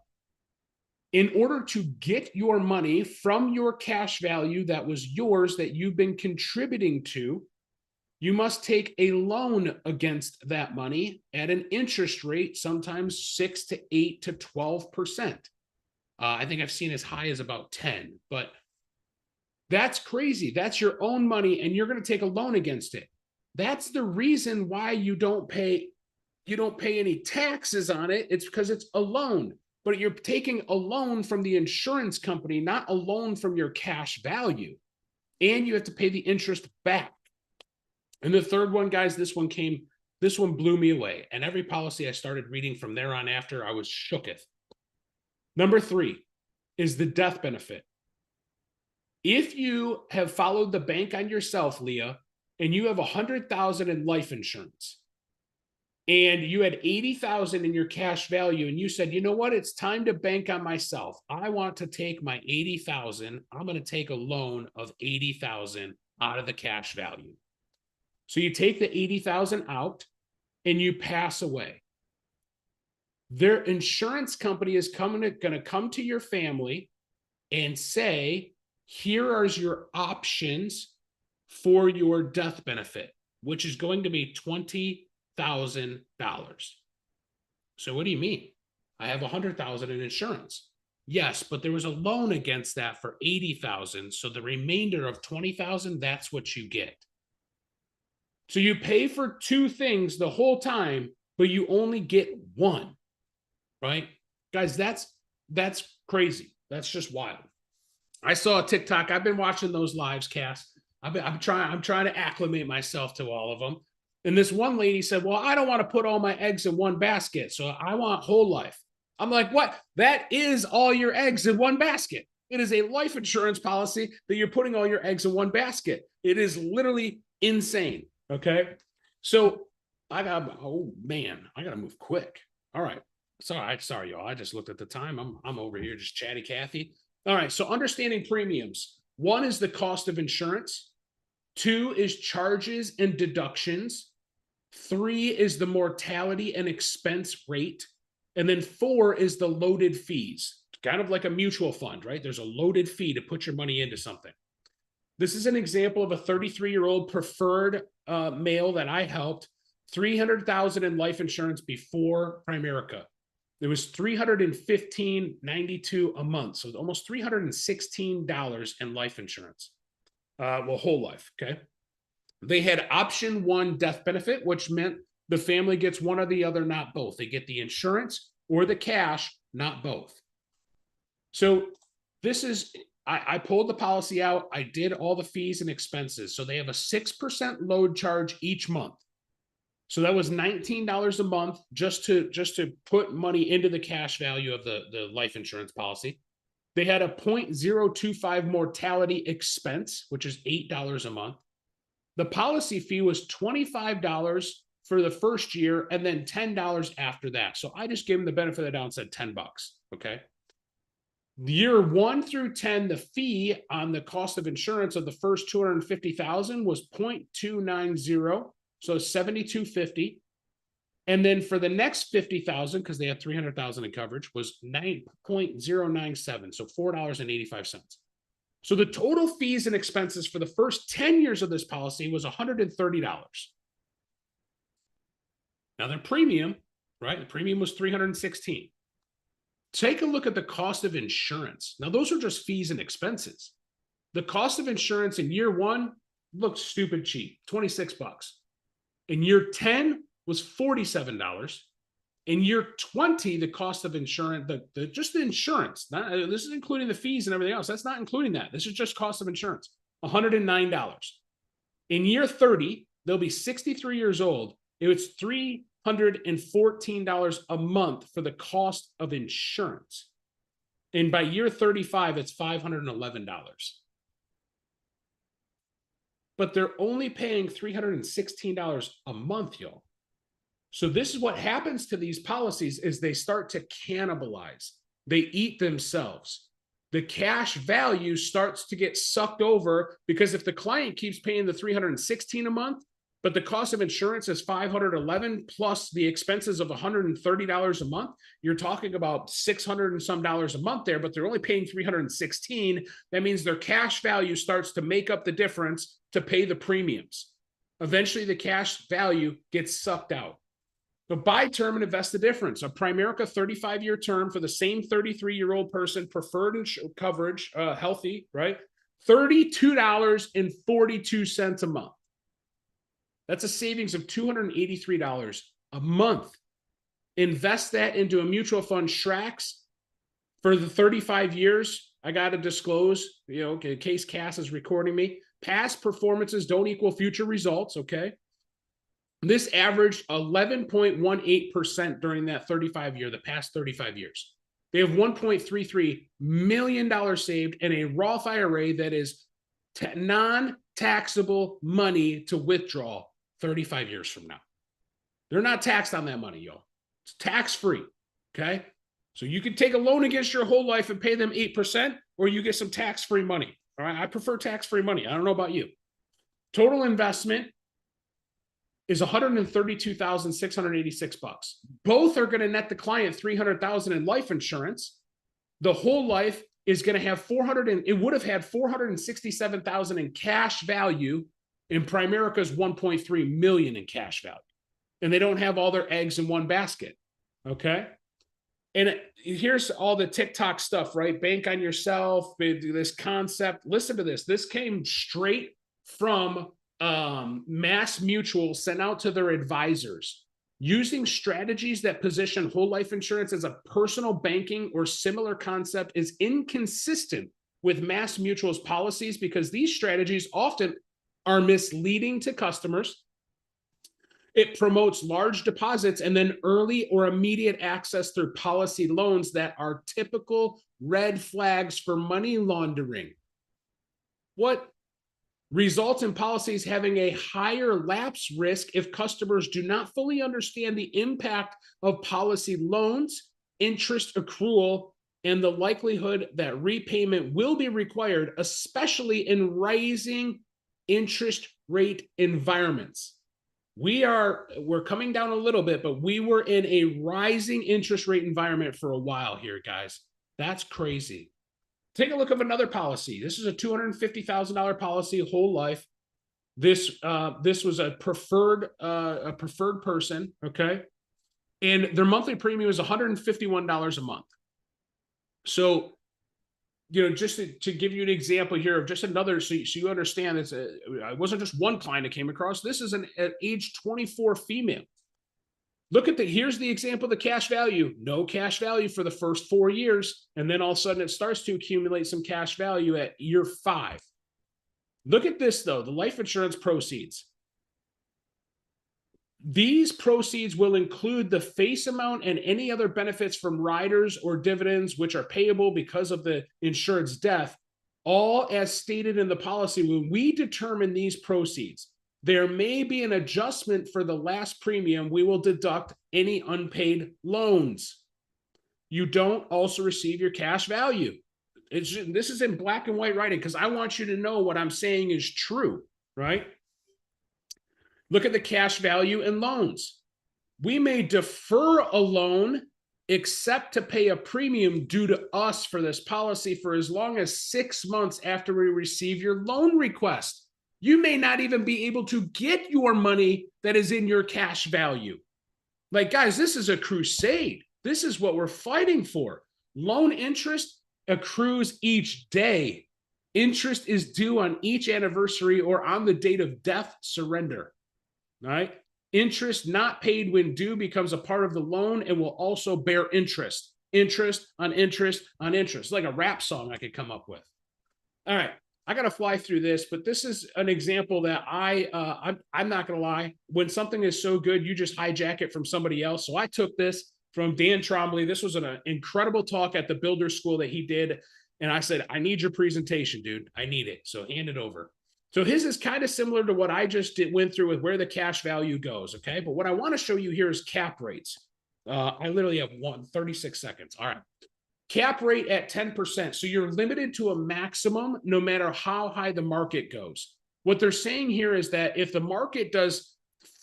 In order to get your money from your cash value that was yours that you've been contributing to, you must take a loan against that money at an interest rate, sometimes 6 to 8 to 12%. I think I've seen as high as about 10, but that's crazy. That's your own money and you're going to take a loan against it. That's the reason why you don't pay any taxes on it. It's because it's a loan. But you're taking a loan from the insurance company, not a loan from your cash value. And you have to pay the interest back. And the third one, guys, this one blew me away. And every policy I started reading from there on after, I was shooketh. Number 3 is the death benefit. If you have followed the bank on yourself, Leah, and you have $100,000 in life insurance, and you had $80,000 in your cash value, and you said, you know what, it's time to bank on myself. I want to take my $80,000. I'm going to take a loan of $80,000 out of the cash value. So you take the $80,000 out and you pass away. Their insurance company is going to come to your family and say, here are your options for your death benefit, which is going to be $20,000. So what do you mean? I have $100,000 in insurance. Yes, but there was a loan against that for $80,000. So the remainder of $20,000, that's what you get. So you pay for 2 things the whole time, but you only get one, right? Guys, that's crazy. That's just wild. I saw a TikTok. I've been watching those lives, Cass. I'm trying to acclimate myself to all of them. And this one lady said, well, I don't want to put all my eggs in one basket, so I want whole life. I'm like, what? That is all your eggs in one basket. It is a life insurance policy that you're putting all your eggs in one basket. It is literally insane, okay? So oh man, I got to move quick. All right. Sorry, y'all. I just looked at the time. I'm over here just chatty Cathy. All right, so understanding premiums. 1 is the cost of insurance. 2 is charges and deductions. 3 is the mortality and expense rate. And then 4 is the loaded fees. Kind of like a mutual fund, right? There's a loaded fee to put your money into something. This is an example of a 33-year-old preferred male that I helped, $300,000 in life insurance before Primerica. It was $315.92 a month, so almost $316 in life insurance. Whole life, okay? They had option 1 death benefit, which meant the family gets one or the other, not both. They get the insurance or the cash, not both. So this is, I pulled the policy out. I did all the fees and expenses. So they have a 6% load charge each month. So that was $19 a month just to put money into the cash value of the life insurance policy. They had a 0.025 mortality expense, which is $8 a month. The policy fee was $25 for the first year and then $10 after that. So I just gave them the benefit of the doubt and said $10, okay? Year 1 through 10, the fee on the cost of insurance of the first $250,000 was 0.290. So $7,250. And then for the next 50,000, because they had 300,000 in coverage, was 9.097, so $4.85. So the total fees and expenses for the first 10 years of this policy was $130. Now their premium, right? The premium was $316. Take a look at the cost of insurance. Now those are just fees and expenses. The cost of insurance in year 1 looks stupid cheap, $26. In year 10 was $47. In year 20, the cost of insurance, just the insurance, this is including the fees and everything else. That's not including that. This is just cost of insurance, $109. In year 30, they'll be 63 years old. It was $314 a month for the cost of insurance. And by year 35, it's $511. But they're only paying $316 a month, y'all. So this is what happens to these policies is they start to cannibalize. They eat themselves. The cash value starts to get sucked over because if the client keeps paying the $316 a month, but the cost of insurance is $511 plus the expenses of $130 a month, you're talking about $600 and some dollars a month there, but they're only paying $316. That means their cash value starts to make up the difference to pay the premiums. Eventually the cash value gets sucked out. So buy term and invest the difference. A Primerica 35-year term for the same 33-year-old person, preferred coverage, healthy, right? $32.42 a month. That's a savings of $283 a month. Invest that into a mutual fund, Shrax, for the 35 years. I got to disclose, in case Cass is recording me, past performances don't equal future results, okay? This averaged 11.18% during that 35-year, the past 35 years. They have $1.33 million saved in a Roth IRA that is non-taxable money to withdraw 35 years from now. They're not taxed on that money, y'all. It's tax-free, okay? So you can take a loan against your whole life and pay them 8%, or you get some tax-free money, all right? I prefer tax-free money. I don't know about you. Total investment is $132,686. Both are going to net the client $300,000 in life insurance. The whole life is going to have it would have had $467,000 in cash value, and Primerica's $1.3 million in cash value. And they don't have all their eggs in one basket. Okay. And here's all the TikTok stuff, right? Bank on yourself, this concept. Listen to this. This came straight from Mass Mutual, sent out to their advisors. Using strategies that position whole life insurance as a personal banking or similar concept is inconsistent with Mass Mutual's policies because these strategies often are misleading to customers. It promotes large deposits and then early or immediate access through policy loans that are typical red flags for money laundering. What results in policies having a higher lapse risk if customers do not fully understand the impact of policy loans, interest accrual, and the likelihood that repayment will be required, especially in rising interest rate environments. We're coming down a little bit, but we were in a rising interest rate environment for a while here, guys. That's crazy. Take a look at another policy. This is a $250,000 policy, whole life. This was a preferred person, okay? And their monthly premium is $151 a month. So, just to give you an example here of just another, so you understand, it wasn't just one client I came across. This is an age 24 female. Look at here's the example of the cash value. No cash value for the first 4 years. And then all of a sudden it starts to accumulate some cash value at year 5. Look at this though, the life insurance proceeds. These proceeds will include the face amount and any other benefits from riders or dividends which are payable because of the insured's death, all as stated in the policy. When we determine these proceeds, there may be an adjustment for the last premium. We will deduct any unpaid loans. You don't also receive your cash value. This is in black and white writing because I want you to know what I'm saying is true, right? Look at the cash value and loans. We may defer a loan except to pay a premium due to us for this policy for as long as 6 months after we receive your loan request. You may not even be able to get your money that is in your cash value. Like, guys, this is a crusade. This is what we're fighting for. Loan interest accrues each day. Interest is due on each anniversary or on the date of death surrender. All right. Interest not paid when due becomes a part of the loan and will also bear interest. Interest on interest on interest. Like a rap song I could come up with. All right. I got to fly through this, but this is an example that I'm not going to lie. When something is so good, you just hijack it from somebody else. So I took this from Dan Trombley. This was an incredible talk at the Builder School that he did. And I said, I need your presentation, dude. I need it. So hand it over. So his is kind of similar to what I just went through with where the cash value goes. Okay. But what I want to show you here is cap rates. I literally have 36 seconds. All right. Cap rate at 10%. So you're limited to a maximum no matter how high the market goes. What they're saying here is that if the market does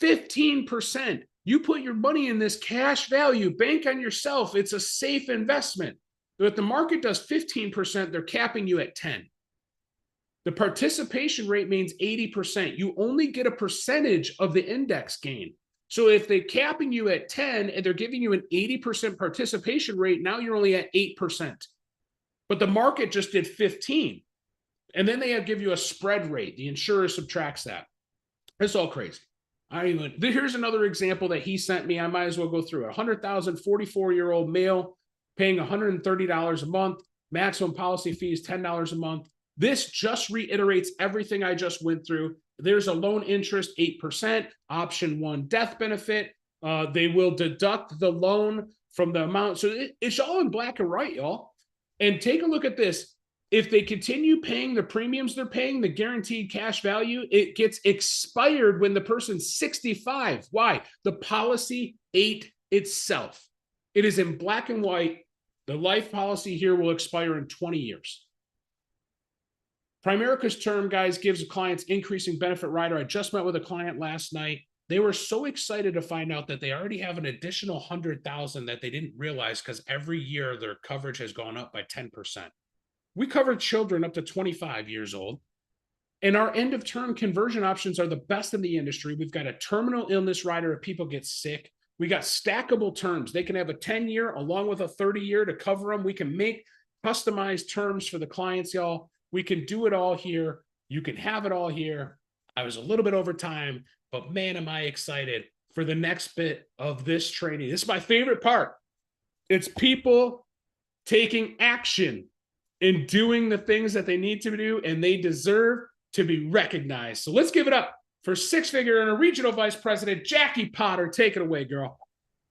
15%, you put your money in this cash value, bank on yourself. It's a safe investment. But if the market does 15%, they're capping you at 10. The participation rate means 80%. You only get a percentage of the index gain. So if they're capping you at 10 and they're giving you an 80% participation rate, now you're only at 8%. But the market just did 15. And then they give you a spread rate. The insurer subtracts that. It's all crazy. Here's another example that he sent me. I might as well go through it. 100,000, 44-year-old male paying $130 a month. Maximum policy fee is $10 a month. This just reiterates everything I just went through. There's a loan interest, 8%, option 1 death benefit. They will deduct the loan from the amount. So it's all in black and white, y'all. And take a look at this. If they continue paying the premiums they're paying, the guaranteed cash value, it gets expired when the person's 65. Why? The policy ate itself. It is in black and white. The life policy here will expire in 20 years. Primerica's term, guys, gives clients increasing benefit rider. I just met with a client last night. They were so excited to find out that they already have an additional 100,000 that they didn't realize because every year their coverage has gone up by 10%. We cover children up to 25 years old. And our end of term conversion options are the best in the industry. We've got a terminal illness rider if people get sick. We got stackable terms. They can have a 10-year along with a 30-year to cover them. We can make customized terms for the clients, y'all. We can do it all here. You can have it all here. I was a little bit over time, but man, am I excited for the next bit of this training. This is my favorite part. It's people taking action and doing the things that they need to do, and they deserve to be recognized. So let's give it up for six-figure and a regional vice president, Jackie Potter. Take it away, girl.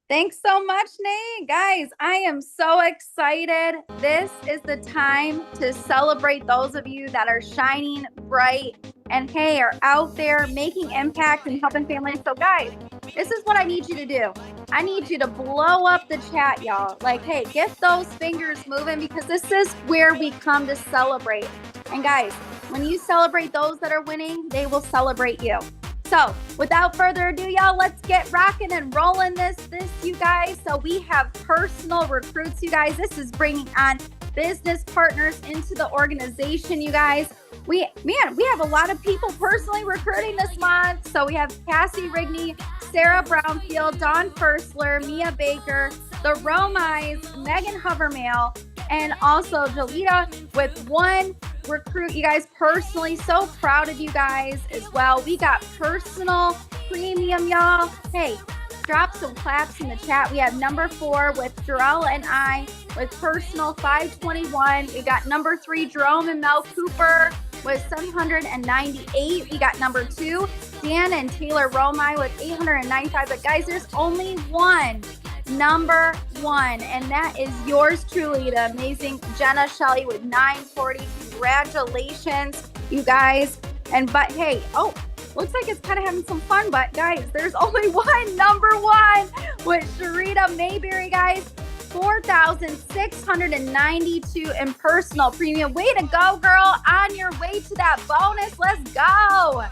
Thanks so much, Nate. Guys, I am so excited. This is the time to celebrate those of you that are shining bright and, hey, are out there making impact and helping families. So, guys, this is what I need you to do. I need you to blow up the chat, y'all. Like, hey, get those fingers moving because this is where we come to celebrate. And, guys, when you celebrate those that are winning, they will celebrate you. So without further ado, y'all, let's get rocking and rolling this, you guys. So we have personal recruits, you guys. This is bringing on business partners into the organization, you guys. We have a lot of people personally recruiting this month. So we have Cassie Rigney, Sarah Brownfield, Dawn Firstler, Mia Baker, the Romais, Megan Hovermail, and also Jolita with one recruit. You guys, personally, so proud of you guys as well. We got personal premium, y'all. Hey, drop some claps in the chat. We have number 4 with Jarrell and I with personal 521. We got number 3, Jerome and Mel Cooper with 798. We got number 2, Dan and Taylor Romai with 895. But guys, there's only one number 1, and that is yours truly, the amazing Jenna Shelley with 940. Congratulations, you guys. But hey, looks like it's kind of having some fun, but guys, there's only one number 1 with Sharita Mayberry, guys. 4,692 in personal premium. Way to go, girl. On your way to that bonus. Let's go.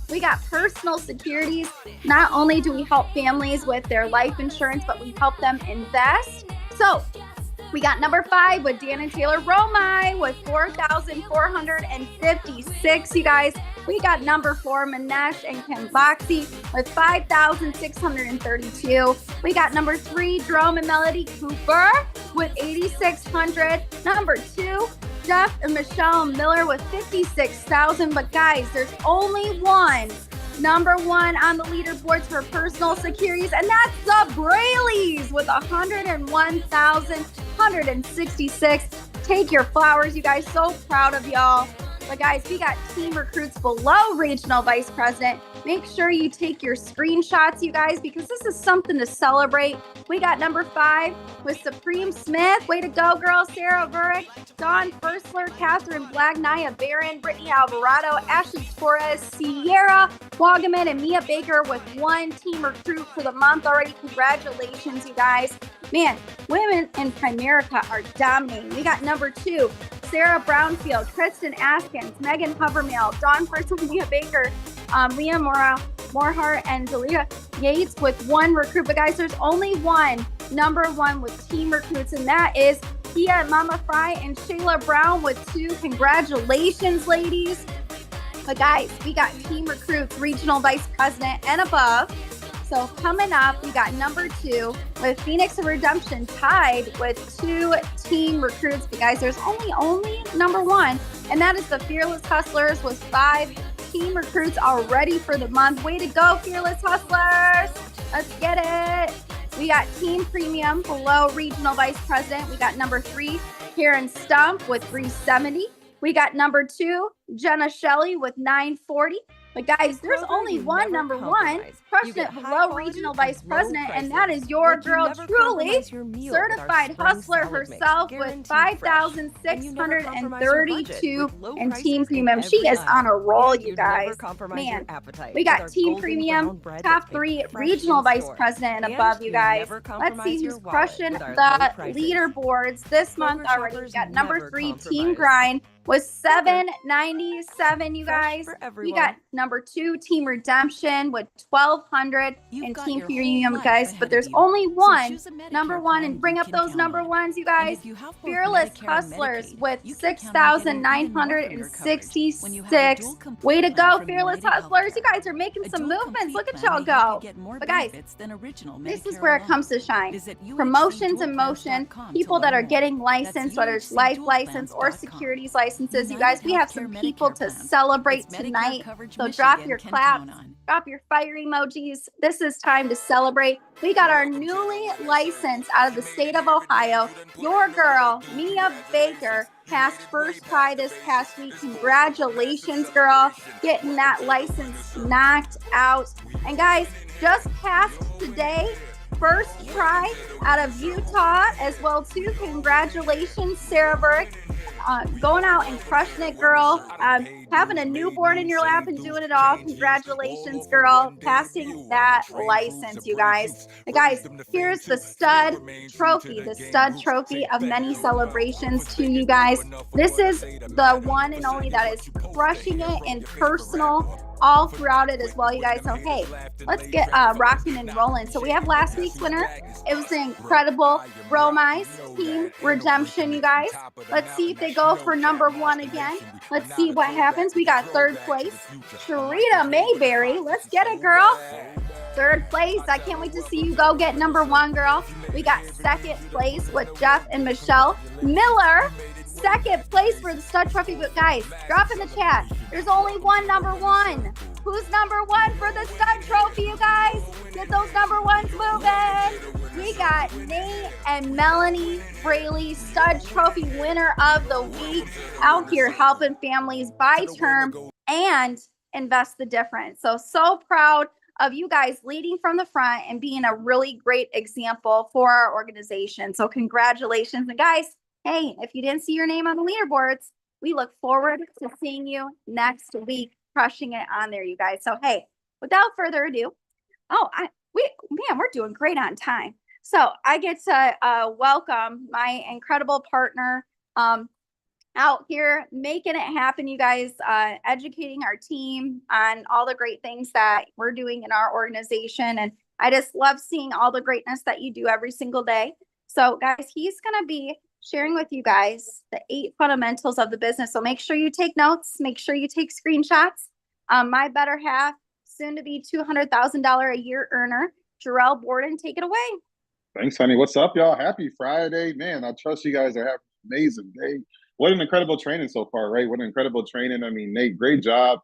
We got Personal Securities. Not only do we help families with their life insurance, but we help them invest. So we got number 5 with Dan and Taylor Romai with 4,456, you guys. We got number 4, Manesh and Ken Boxy with 5,632. We got number 3, Jerome and Melody Cooper with 8,600. Number 2, Jeff and Michelle Miller with 56,000. But guys, there's only one number 1 on the leaderboards for Personal Securities, and that's the Brayleys with 101,166. Take your flowers, you guys. So proud of y'all. But guys, we got team recruits below regional vice president. Make sure you take your screenshots, you guys, because this is something to celebrate. We got number 5 with Supreme Smith. Way to go, girl. Sarah Burrick, Dawn Fersler, Catherine Black, Naya Barron, Brittany Alvarado, Ashley Torres, Sierra Wagaman, and Mia Baker with 1 team recruit for the month already. Congratulations, you guys. Man, women in Primerica are dominating. We got number 2, Sarah Brownfield, Kristen Askins, Megan Hovermail, Dawn Person, Mia Baker, Leah Morehart, and Delia Yates with 1 recruit. But guys, there's only one number 1 with team recruits, and that is Kia Mama Fry and Shayla Brown with 2. Congratulations, ladies. But guys, we got team recruits, regional vice president and above. So coming up, we got number 2 with Phoenix and Redemption tied with 2 team recruits. But guys, there's only number 1, and that is the Fearless Hustlers with 5 team recruits already for the month. Way to go, Fearless Hustlers. Let's get it. We got Team Premium below regional vice president. We got number 3, Karen Stump with 370. We got number 2, Jenna Shelley with 940. But guys, there's only one number 1 crushing it below regional vice president, and that is your girl truly, certified hustler herself with 5,632 in team premium. She is on a roll, you guys. Man, we got team premium, top 3 regional vice president and above, you guys. Let's see who's crushing the leaderboards this month already. We got number 3, Team Grind with 797, you guys. We got number 2, Team Redemption with 1,200 in team premium, guys. But there's only one number 1, and bring up those number 1s, you guys. Fearless Hustlers with 6,966. Way to go, Fearless Hustlers. You guys are making some movements. Look at y'all go. But guys, this is where it comes to shine. Promotions in motion. People that are getting licensed, whether it's life license or securities license. You guys, we have some people to celebrate tonight. So drop your claps, drop your fire emojis. This is time to celebrate. We got our newly licensed out of the state of Ohio, your girl, Mia Baker, passed first try this past week. Congratulations, girl, getting that license knocked out. And guys, just passed today, first try out of Utah as well too. Congratulations, Sarah Burke. Going out and crushing it, girl. Having a newborn in your lap and doing it all. Congratulations, girl. Passing that license, you guys. And guys, here's the stud trophy, the stud trophy of many celebrations to you guys. This is the one and only that is crushing it in personal all throughout it as well, you guys. So hey, let's get rocking and rolling. So we have last week's winner. It was the incredible Romai's Team Redemption, you guys. Let's see if they go for number 1 again. Let's see what happens. We got 3rd place, Sharita Mayberry. Let's get it, girl. 3rd place. I can't wait to see you go get number 1, girl. We got 2nd place with Jeff and Michelle Miller. 2nd place for the stud trophy. But guys, drop in the chat. There's only one number 1. Who's number 1 for the stud trophy, you guys? Get those number 1s moving. We got Nate and Melanie Braley, stud trophy winner of the week, out here helping families buy term and invest the difference. So proud of you guys leading from the front and being a really great example for our organization. So congratulations. And guys, hey, if you didn't see your name on the leaderboards, we look forward to seeing you next week, crushing it on there, you guys. So hey, without further ado, we're doing great on time. So I get to welcome my incredible partner, out here making it happen, you guys, educating our team on all the great things that we're doing in our organization. And I just love seeing all the greatness that you do every single day. So guys, he's going to be sharing with you guys the 8 fundamentals of the business. So make sure you take notes, make sure you take screenshots. My better half, soon to be $200,000 a year earner, Jarrell Borden, take it away. Thanks, honey. What's up, y'all? Happy Friday. Man, I trust you guys are having an amazing day. What an incredible training so far, right? What an incredible training. I mean, Nate, great job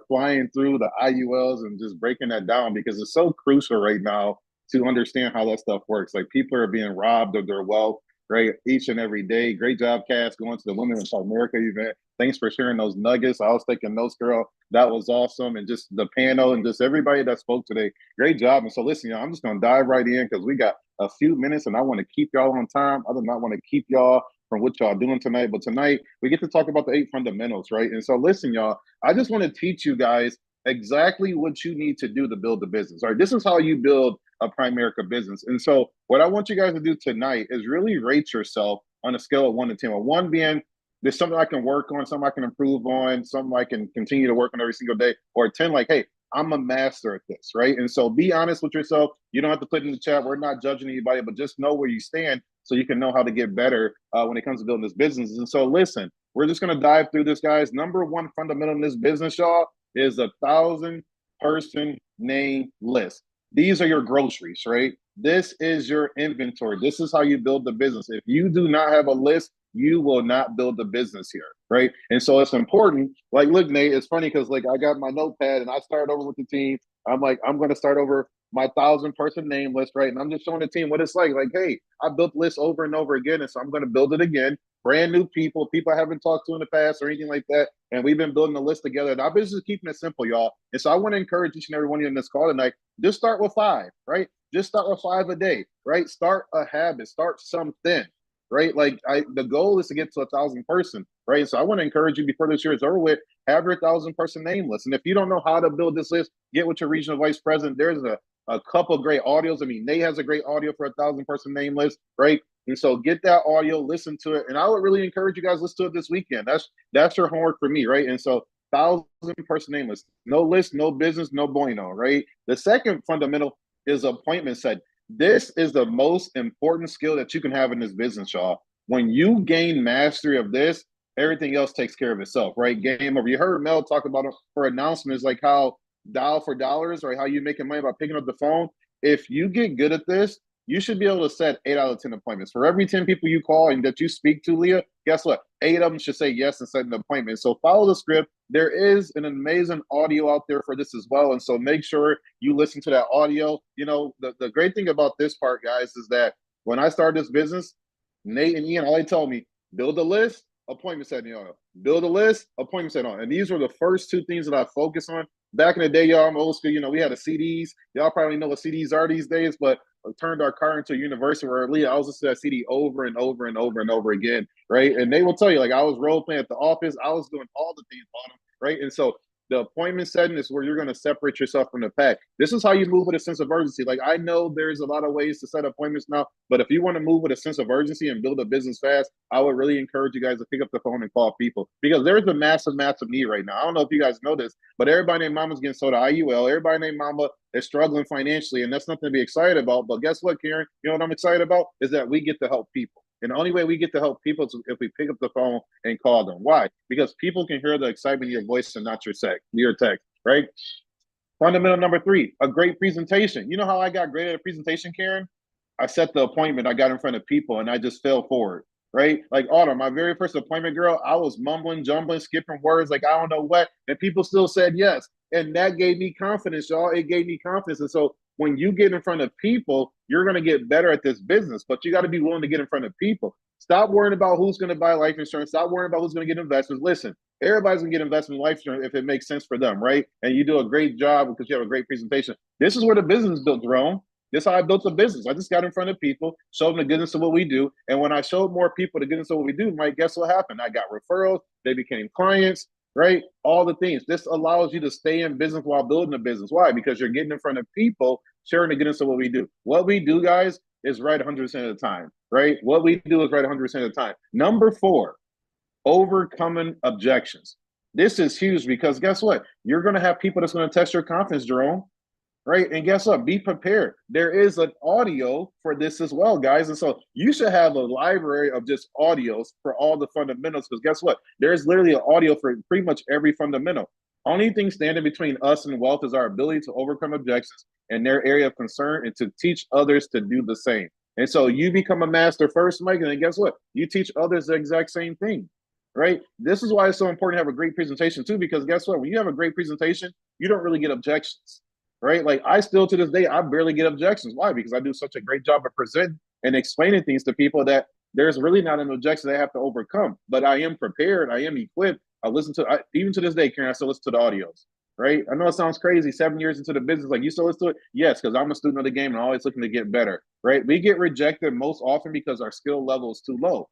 flying through the IULs and just breaking that down, because it's so crucial right now to understand how that stuff works. Like, people are being robbed of their wealth, right? Each and every day. Great job, Cass, going to the Women in America event. Thanks for sharing those nuggets. I was taking notes, girl. That was awesome. And just the panel and just everybody that spoke today. Great job. And so listen, y'all, I'm just going to dive right in because we got a few minutes and I want to keep y'all on time. I do not want to keep y'all from what y'all doing tonight. But tonight we get to talk about the 8 fundamentals, right? And so listen, y'all, I just want to teach you guys exactly what you need to do to build the business. All right, this is how you build a Primerica business. And so what I want you guys to do tonight is really rate yourself on a scale of 1 to 10. 1 being there's something I can work on, something I can improve on, something I can continue to work on every single day, or 10 like, hey, I'm a master at this, right? And so be honest with yourself. You don't have to put in the chat. We're not judging anybody, but just know where you stand so you can know how to get better when it comes to building this business. And so listen, we're just going to dive through this, guys. Number 1 fundamental in this business, y'all, is 1,000-person name list. These are your groceries, right? This is your inventory. This is how you build the business. If you do not have a list, you will not build the business here, right? And so it's important. Like, look, Nate, it's funny because like I got my notepad and I started over with the team. I'm like, I'm going to start over my 1,000-person name list, right? And I'm just showing the team what it's like. Like, hey, I built lists over and over again, and so I'm going to build it again. Brand new people I haven't talked to in the past or anything like that. And we've been building a list together. And our business is keeping it simple, y'all. And so I want to encourage each and every one of you in this call tonight, just start with 5, right? Just start with 5 a day, right? Start a habit, start something, right? Like the goal is to get to 1,000-person, right? So I want to encourage you before this year is over with, have your 1,000-person name list. And if you don't know how to build this list, get with your regional vice president. There's a couple of great audios. I mean, Nate has a great audio for 1,000-person name list, right? And so get that audio, listen to it. And I would really encourage you guys, listen to it this weekend. That's your homework for me, right? And so 1,000-person name list, no list, no business, no bueno, right? The second fundamental is appointment setting. This is the most important skill that you can have in this business, y'all. When you gain mastery of this, everything else takes care of itself, right? Game over. You heard Mel talk about it for announcements, like how dial for dollars, or how you making money by picking up the phone. If you get good at this, you should be able to set 8 out of 10 appointments. For every 10 people you call and that you speak to, Leah, guess what? 8 of them should say yes and set an appointment. So follow the script. There is an amazing audio out there for this as well. And so make sure you listen to that audio. You know, the great thing about this part, guys, is that when I started this business, Nate and Ian, all they told me, build a list, appointment setting on. Build a list, appointment setting on. And these were the first 2 things that I focused on. Back in the day, y'all, I'm old school. You know, we had the CDs. Y'all probably know what CDs are these days, but I turned our car into a university where Leah, I was listening to that CD over and over and over and over again, right? And they will tell you, like, I was role playing at the office. I was doing all the things on them, right? And so the appointment setting is where you're going to separate yourself from the pack. This is how you move with a sense of urgency. Like, I know there's a lot of ways to set appointments now, but if you want to move with a sense of urgency and build a business fast, I would really encourage you guys to pick up the phone and call people, because there's a massive, massive need right now. I don't know if you guys know this, but everybody named Mama's getting sold to IUL. Everybody named Mama is struggling financially, and that's nothing to be excited about. But guess what, Karen? You know what I'm excited about? Is that we get to help people. And the only way we get to help people is if we pick up the phone and call them. Why? Because people can hear the excitement in your voice and not your text, right? Fundamental number 3, a great presentation. You know how I got great at a presentation, Karen? I set the appointment, I got in front of people, and I just fell forward, right? Like Autumn, my very first appointment, girl, I was mumbling, jumbling, skipping words, like I don't know what, and people still said yes. And that gave me confidence, y'all. It gave me confidence. And so when you get in front of people, you're going to get better at this business, but you got to be willing to get in front of people. Stop worrying about who's going to buy life insurance. Stop worrying about who's going to get investments. Listen, everybody's going to get investment in life insurance if it makes sense for them, right? And you do a great job because you have a great presentation. This is where the business is built, Jerome. This is how I built a business. I just got in front of people, showed them the goodness of what we do. And when I showed more people the goodness of what we do, Mike, guess what happened? I got referrals. They became clients, right? All the things. This allows you to stay in business while building a business. Why? Because you're getting in front of people, sharing the goodness of what we do. What we do, guys, is right 100% of the time, right? What we do is right 100% of the time. Number 4, overcoming objections. This is huge because guess what? You're going to have people that's going to test your confidence, Jerome, right? And guess what? Be prepared. There is an audio for this as well, guys. And so you should have a library of just audios for all the fundamentals because guess what? There's literally an audio for pretty much every fundamental. Only thing standing between us and wealth is our ability to overcome objections in their area of concern and to teach others to do the same. And so you become a master first, Mike, and then guess what? You teach others the exact same thing, right? This is why it's so important to have a great presentation too, because guess what? When you have a great presentation, you don't really get objections, right? Like I still to this day, I barely get objections. Why? Because I do such a great job of presenting and explaining things to people that there's really not an objection they have to overcome. But I am prepared. I am equipped. I listen to, even to this day, Karen, I still listen to the audios, right? I know it sounds crazy, 7 years into the business, like you still listen to it? Yes, because I'm a student of the game and always looking to get better, right? We get rejected most often because our skill level is too low,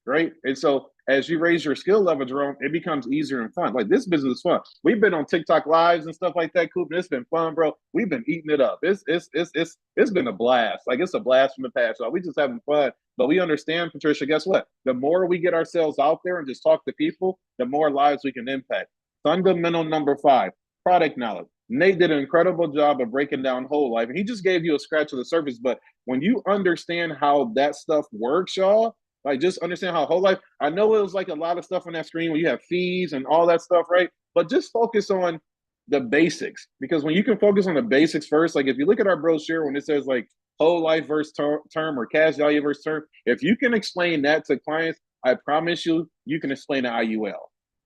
right? And so as you raise your skill level, Jerome, it becomes easier and fun. Like this business is fun. We've been on TikTok lives and stuff like that, Coop, and it's been fun, bro. We've been eating it up. It's been a blast. Like it's a blast from the past. So we just having fun. But we understand, Patricia, guess what? The more we get ourselves out there and just talk to people, the more lives we can impact. Fundamental number 5, product knowledge. Nate did an incredible job of breaking down whole life. And he just gave you a scratch of the surface. But when you understand how that stuff works, y'all, like just understand how whole life, I know it was like a lot of stuff on that screen where you have fees and all that stuff, right? But just focus on the basics. Because when you can focus on the basics first, like if you look at our brochure, when it says like whole life versus term or cash value versus term, if you can explain that to clients, I promise you, you can explain the IUL,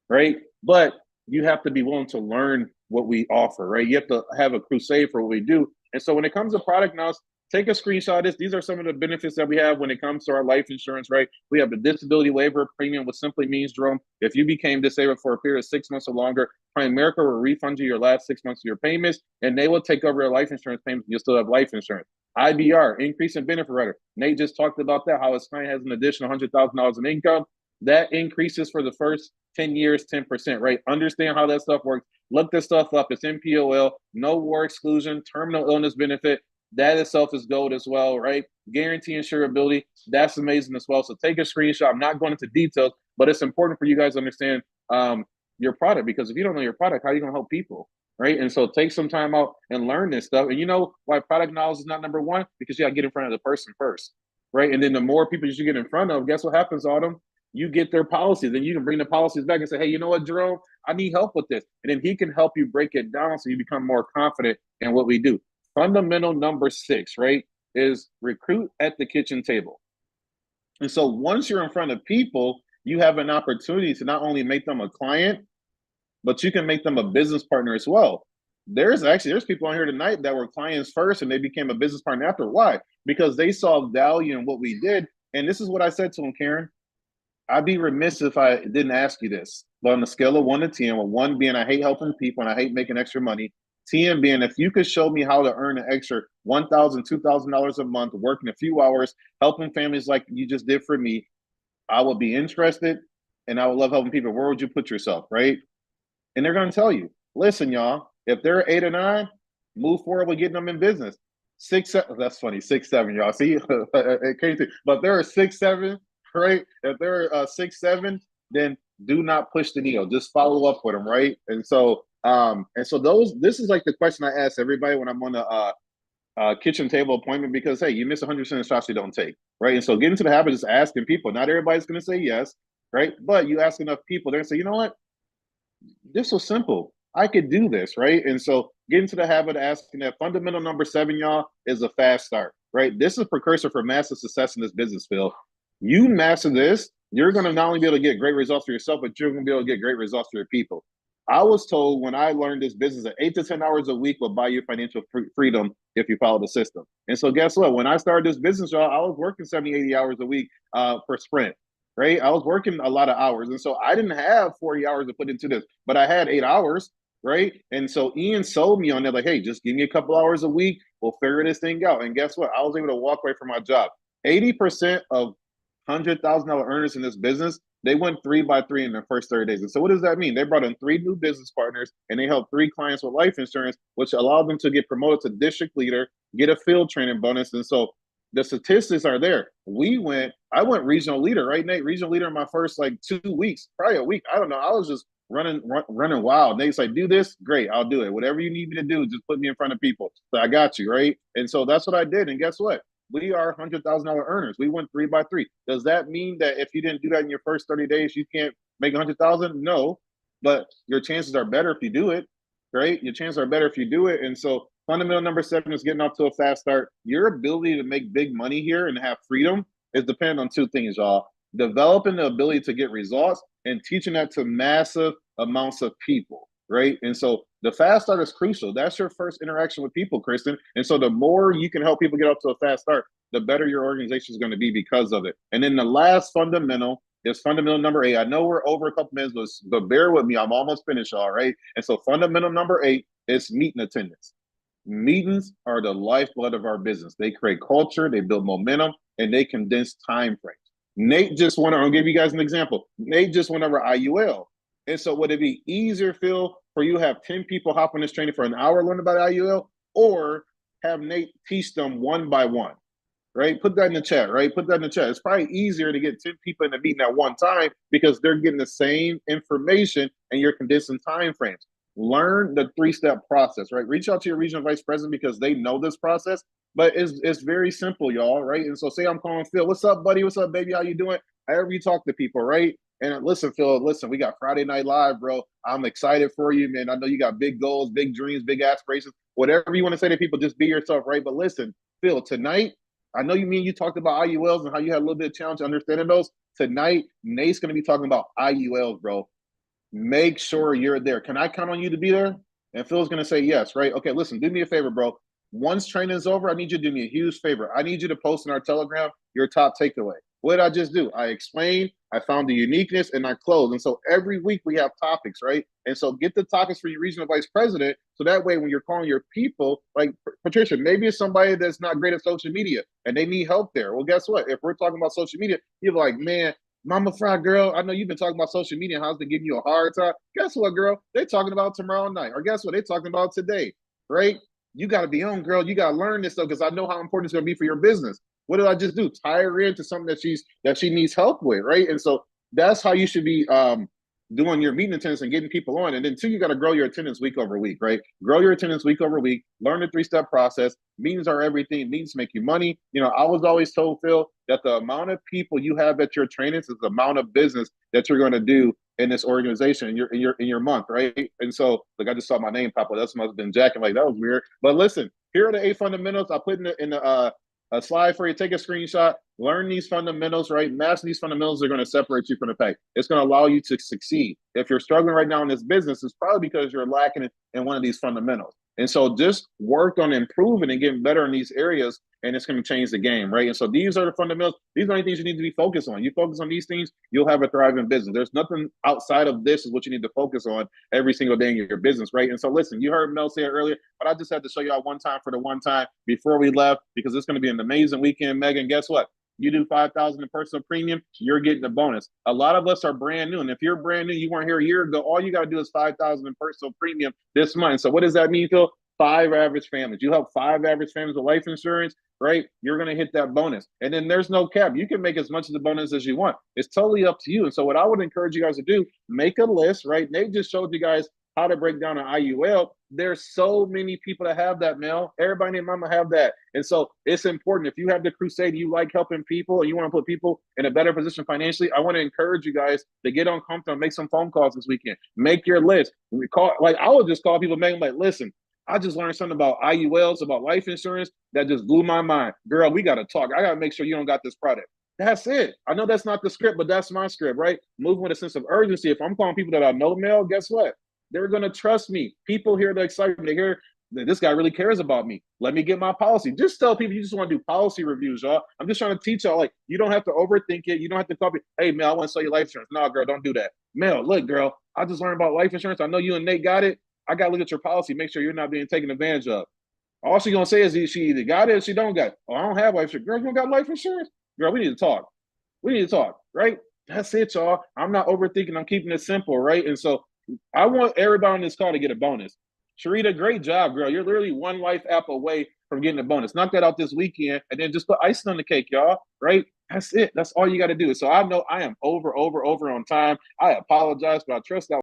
right? But you have to be willing to learn what we offer, right? You have to have a crusade for what we do. And so when it comes to product knowledge, take a screenshot of this. These are some of the benefits that we have when it comes to our life insurance, right? We have the disability waiver premium, which simply means, Jerome, if you became disabled for a period of 6 months or longer, Primerica will refund you your last 6 months of your payments, and they will take over your life insurance payments. You'll still have life insurance. IBR, increase in benefit rider. Nate just talked about that, how his client has an additional $100,000 in income. That increases for the first 10 years, 10%, right? Understand how that stuff works. Look this stuff up. It's MPOL, no war exclusion, terminal illness benefit. That itself is gold as well, right? Guarantee insurability. That's amazing as well. So take a screenshot. I'm not going into details, but it's important for you guys to understand your product, because if you don't know your product, how are you going to help people, right? And so take some time out and learn this stuff. And you know why product knowledge is not number 1? Because you got to get in front of the person first, right? And then the more people you get in front of, guess what happens, Autumn? You get their policies. Then you can bring the policies back and say, hey, you know what, Jerome? I need help with this. And then he can help you break it down so you become more confident in what we do. Fundamental number 6, right, is recruit at the kitchen table. And so once you're in front of people, you have an opportunity to not only make them a client, but you can make them a business partner as well. There's people on here tonight that were clients first and they became a business partner after. Why? Because they saw value in what we did. And this is what I said to them, Karen. I'd be remiss if I didn't ask you this. But on a scale of 1 to 10, with 1 being I hate helping people and I hate making extra money, 10 being if you could show me how to earn an extra $1,000, $2,000 a month, working a few hours, helping families like you just did for me, I would be interested and I would love helping people. Where would you put yourself, right? And they're going to tell you, listen, y'all, if they're 8 or 9, move forward with getting them in business. 6, 7, that's funny, 6, 7, y'all. See, it came to, but there are 6, 7, right? If they're 6, 7, then do not push the needle. Just follow up with them, right? And so this is like the question I ask everybody when I'm on a kitchen table appointment, because hey, you miss 100% of shots you don't take, right? And so get into the habit of just asking people. Not everybody's going to say yes, right? But you ask enough people, they're going to say, you know what? This was simple. I could do this, right? And so get into the habit of asking that. Fundamental number 7, y'all, is a fast start, right? This is a precursor for massive success in this business field. You master this, you're going to not only be able to get great results for yourself, but you're going to be able to get great results for your people. I was told when I learned this business that 8 to 10 hours a week will buy you financial freedom if you follow the system. And so guess what? When I started this business, y'all, I was working 70, 80 hours a week for Sprint, right? I was working a lot of hours. And so I didn't have 40 hours to put into this, but I had 8 hours, right? And so Ian sold me on that, like, hey, just give me a couple hours a week. We'll figure this thing out. And guess what? I was able to walk away from my job. 80% of $100,000 earners in this business, they went 3 by 3 in their first 30 days. And so what does that mean? They brought in 3 new business partners and they helped 3 clients with life insurance, which allowed them to get promoted to district leader, get a field training bonus. And so the statistics are there. I went regional leader, right, Nate? Regional leader in my first like 2 weeks, probably a week. I don't know. I was just running wild. Nate's like, do this, great, I'll do it. Whatever you need me to do, just put me in front of people. So I got you, right? And so that's what I did. And guess what? We are $100,000 earners. We went 3 by 3. Does that mean that if you didn't do that in your first 30 days, you can't make 100,000? No, but your chances are better if you do it, right? Your chances are better if you do it. And so fundamental number 7 is getting off to a fast start. Your ability to make big money here and have freedom is dependent on 2 things, y'all. Developing the ability to get results and teaching that to massive amounts of people, right? And so the fast start is crucial. That's your first interaction with people, Kristen. And so the more you can help people get up to a fast start, the better your organization is going to be because of it. And then the last fundamental is fundamental number 8. I know we're over a couple minutes, but bear with me. I'm almost finished, all right? And so fundamental number 8 is meeting attendance. Meetings are the lifeblood of our business. They create culture, they build momentum, and they condense time frames. Nate just went, I'll give you guys an example. Nate just went over IUL. And so would it be easier, Phil, for you to have 10 people hop on this training for an hour learn about IUL, or have Nate teach them one by one, right? Put that in the chat, right? Put that in the chat. It's probably easier to get 10 people in the meeting at one time because they're getting the same information and you're condensing time frames. Learn the 3-step process, right? Reach out to your regional vice president because they know this process, but it's very simple, y'all, right? And so say I'm calling Phil, what's up, buddy? What's up, baby? How you doing? However you talk to people, right? And listen, Phil, listen, we got Friday Night Live, bro. I'm excited for you, man. I know you got big goals, big dreams, big aspirations, whatever you want to say to people, just be yourself, right? But listen, Phil, tonight, I know you talked about IULs and how you had a little bit of challenge understanding those. Tonight, Nate's going to be talking about IULs, bro. Make sure you're there. Can I count on you to be there? And Phil's going to say yes, right? Okay, listen, do me a favor, bro. Once training is over, I need you to do me a huge favor. I need you to post in our Telegram your top takeaway. What did I just do? I explained, I found the uniqueness, and I closed. And so every week we have topics, right? And so get the topics for your regional vice president. So that way, when you're calling your people, like Patricia, maybe it's somebody that's not great at social media and they need help there. Well, guess what? If we're talking about social media, you're like, man, Mama Fry girl, I know you've been talking about social media and how's they giving you a hard time. Guess what, girl? They're talking about tomorrow night. Or guess what? They're talking about today, right? You got to be on, girl. You got to learn this stuff because I know how important it's going to be for your business. What did I just do? Tie her into something that she needs help with, right? And so that's how you should be doing your meeting attendance and getting people on. And then 2, you got to grow your attendance week over week, right? Grow your attendance week over week. Learn the 3-step process. Meetings are everything. Meetings make you money. You know, I was always told, Phil, that the amount of people you have at your trainings is the amount of business that you're going to do in this organization in your month, right? And so, like, I just saw my name pop up. That must have been Jack, and like, that was weird. But listen, here are the 8 fundamentals. I put in the a slide for you. Take a screenshot. Learn these fundamentals, right? Master these fundamentals are going to separate you from the pack. It's going to allow you to succeed. If you're struggling right now in this business, it's probably because you're lacking in one of these fundamentals. And so just work on improving and getting better in these areas, and it's going to change the game, right? And so these are the fundamentals. These are the things you need to be focused on. You focus on these things, you'll have a thriving business. There's nothing outside of this is what you need to focus on every single day in your business, right? And so listen, you heard Mel say it earlier, but I just had to show y'all one time for the one time before we left, because it's going to be an amazing weekend, Megan. Guess what? You do 5,000 in personal premium, you're getting a bonus. A lot of us are brand new. And if you're brand new, you weren't here a year ago, all you got to do is 5,000 in personal premium this month. So what does that mean, Phil? 5 average families. You help 5 average families with life insurance, right? You're going to hit that bonus. And then there's no cap. You can make as much of the bonus as you want. It's totally up to you. And so what I would encourage you guys to do, make a list, right? Nate just showed you guys how to break down an IUL. There's so many people that have that, Mel. Everybody and mama have that. And so it's important. If you have the crusade, you like helping people, and you want to put people in a better position financially, I want to encourage you guys to get uncomfortable and make some phone calls this weekend. Make your list. I would just call people, make them like, listen, I just learned something about IULs, about life insurance that just blew my mind. Girl, we got to talk. I got to make sure you don't got this product. That's it. I know that's not the script, but that's my script, right? Moving with a sense of urgency. If I'm calling people that I know, Mel, guess what? They're going to trust me. People hear the excitement. They hear that this guy really cares about me. Let me get my policy. Just tell people you just want to do policy reviews, y'all. I'm just trying to teach y'all, like, you don't have to overthink it. You don't have to copy. Hey, Mel, I want to sell you life insurance. No, girl, don't do that. Mel, look, girl, I just learned about life insurance. I know you and Nate got it. I got to look at your policy. Make sure you're not being taken advantage of. All she's going to say is she either got it or she don't got it. Oh, I don't have life insurance. Girl, you don't got life insurance? Girl, we need to talk. We need to talk, right? That's it, y'all. I'm not overthinking. I'm keeping it simple, right? And so I want everybody on this call to get a bonus. Sharita, great job, girl. You're literally one life app away from getting a bonus. Knock that out this weekend, and then just put icing on the cake, y'all. Right? That's it. That's all you got to do. So I know I am over on time. I apologize, but I trust that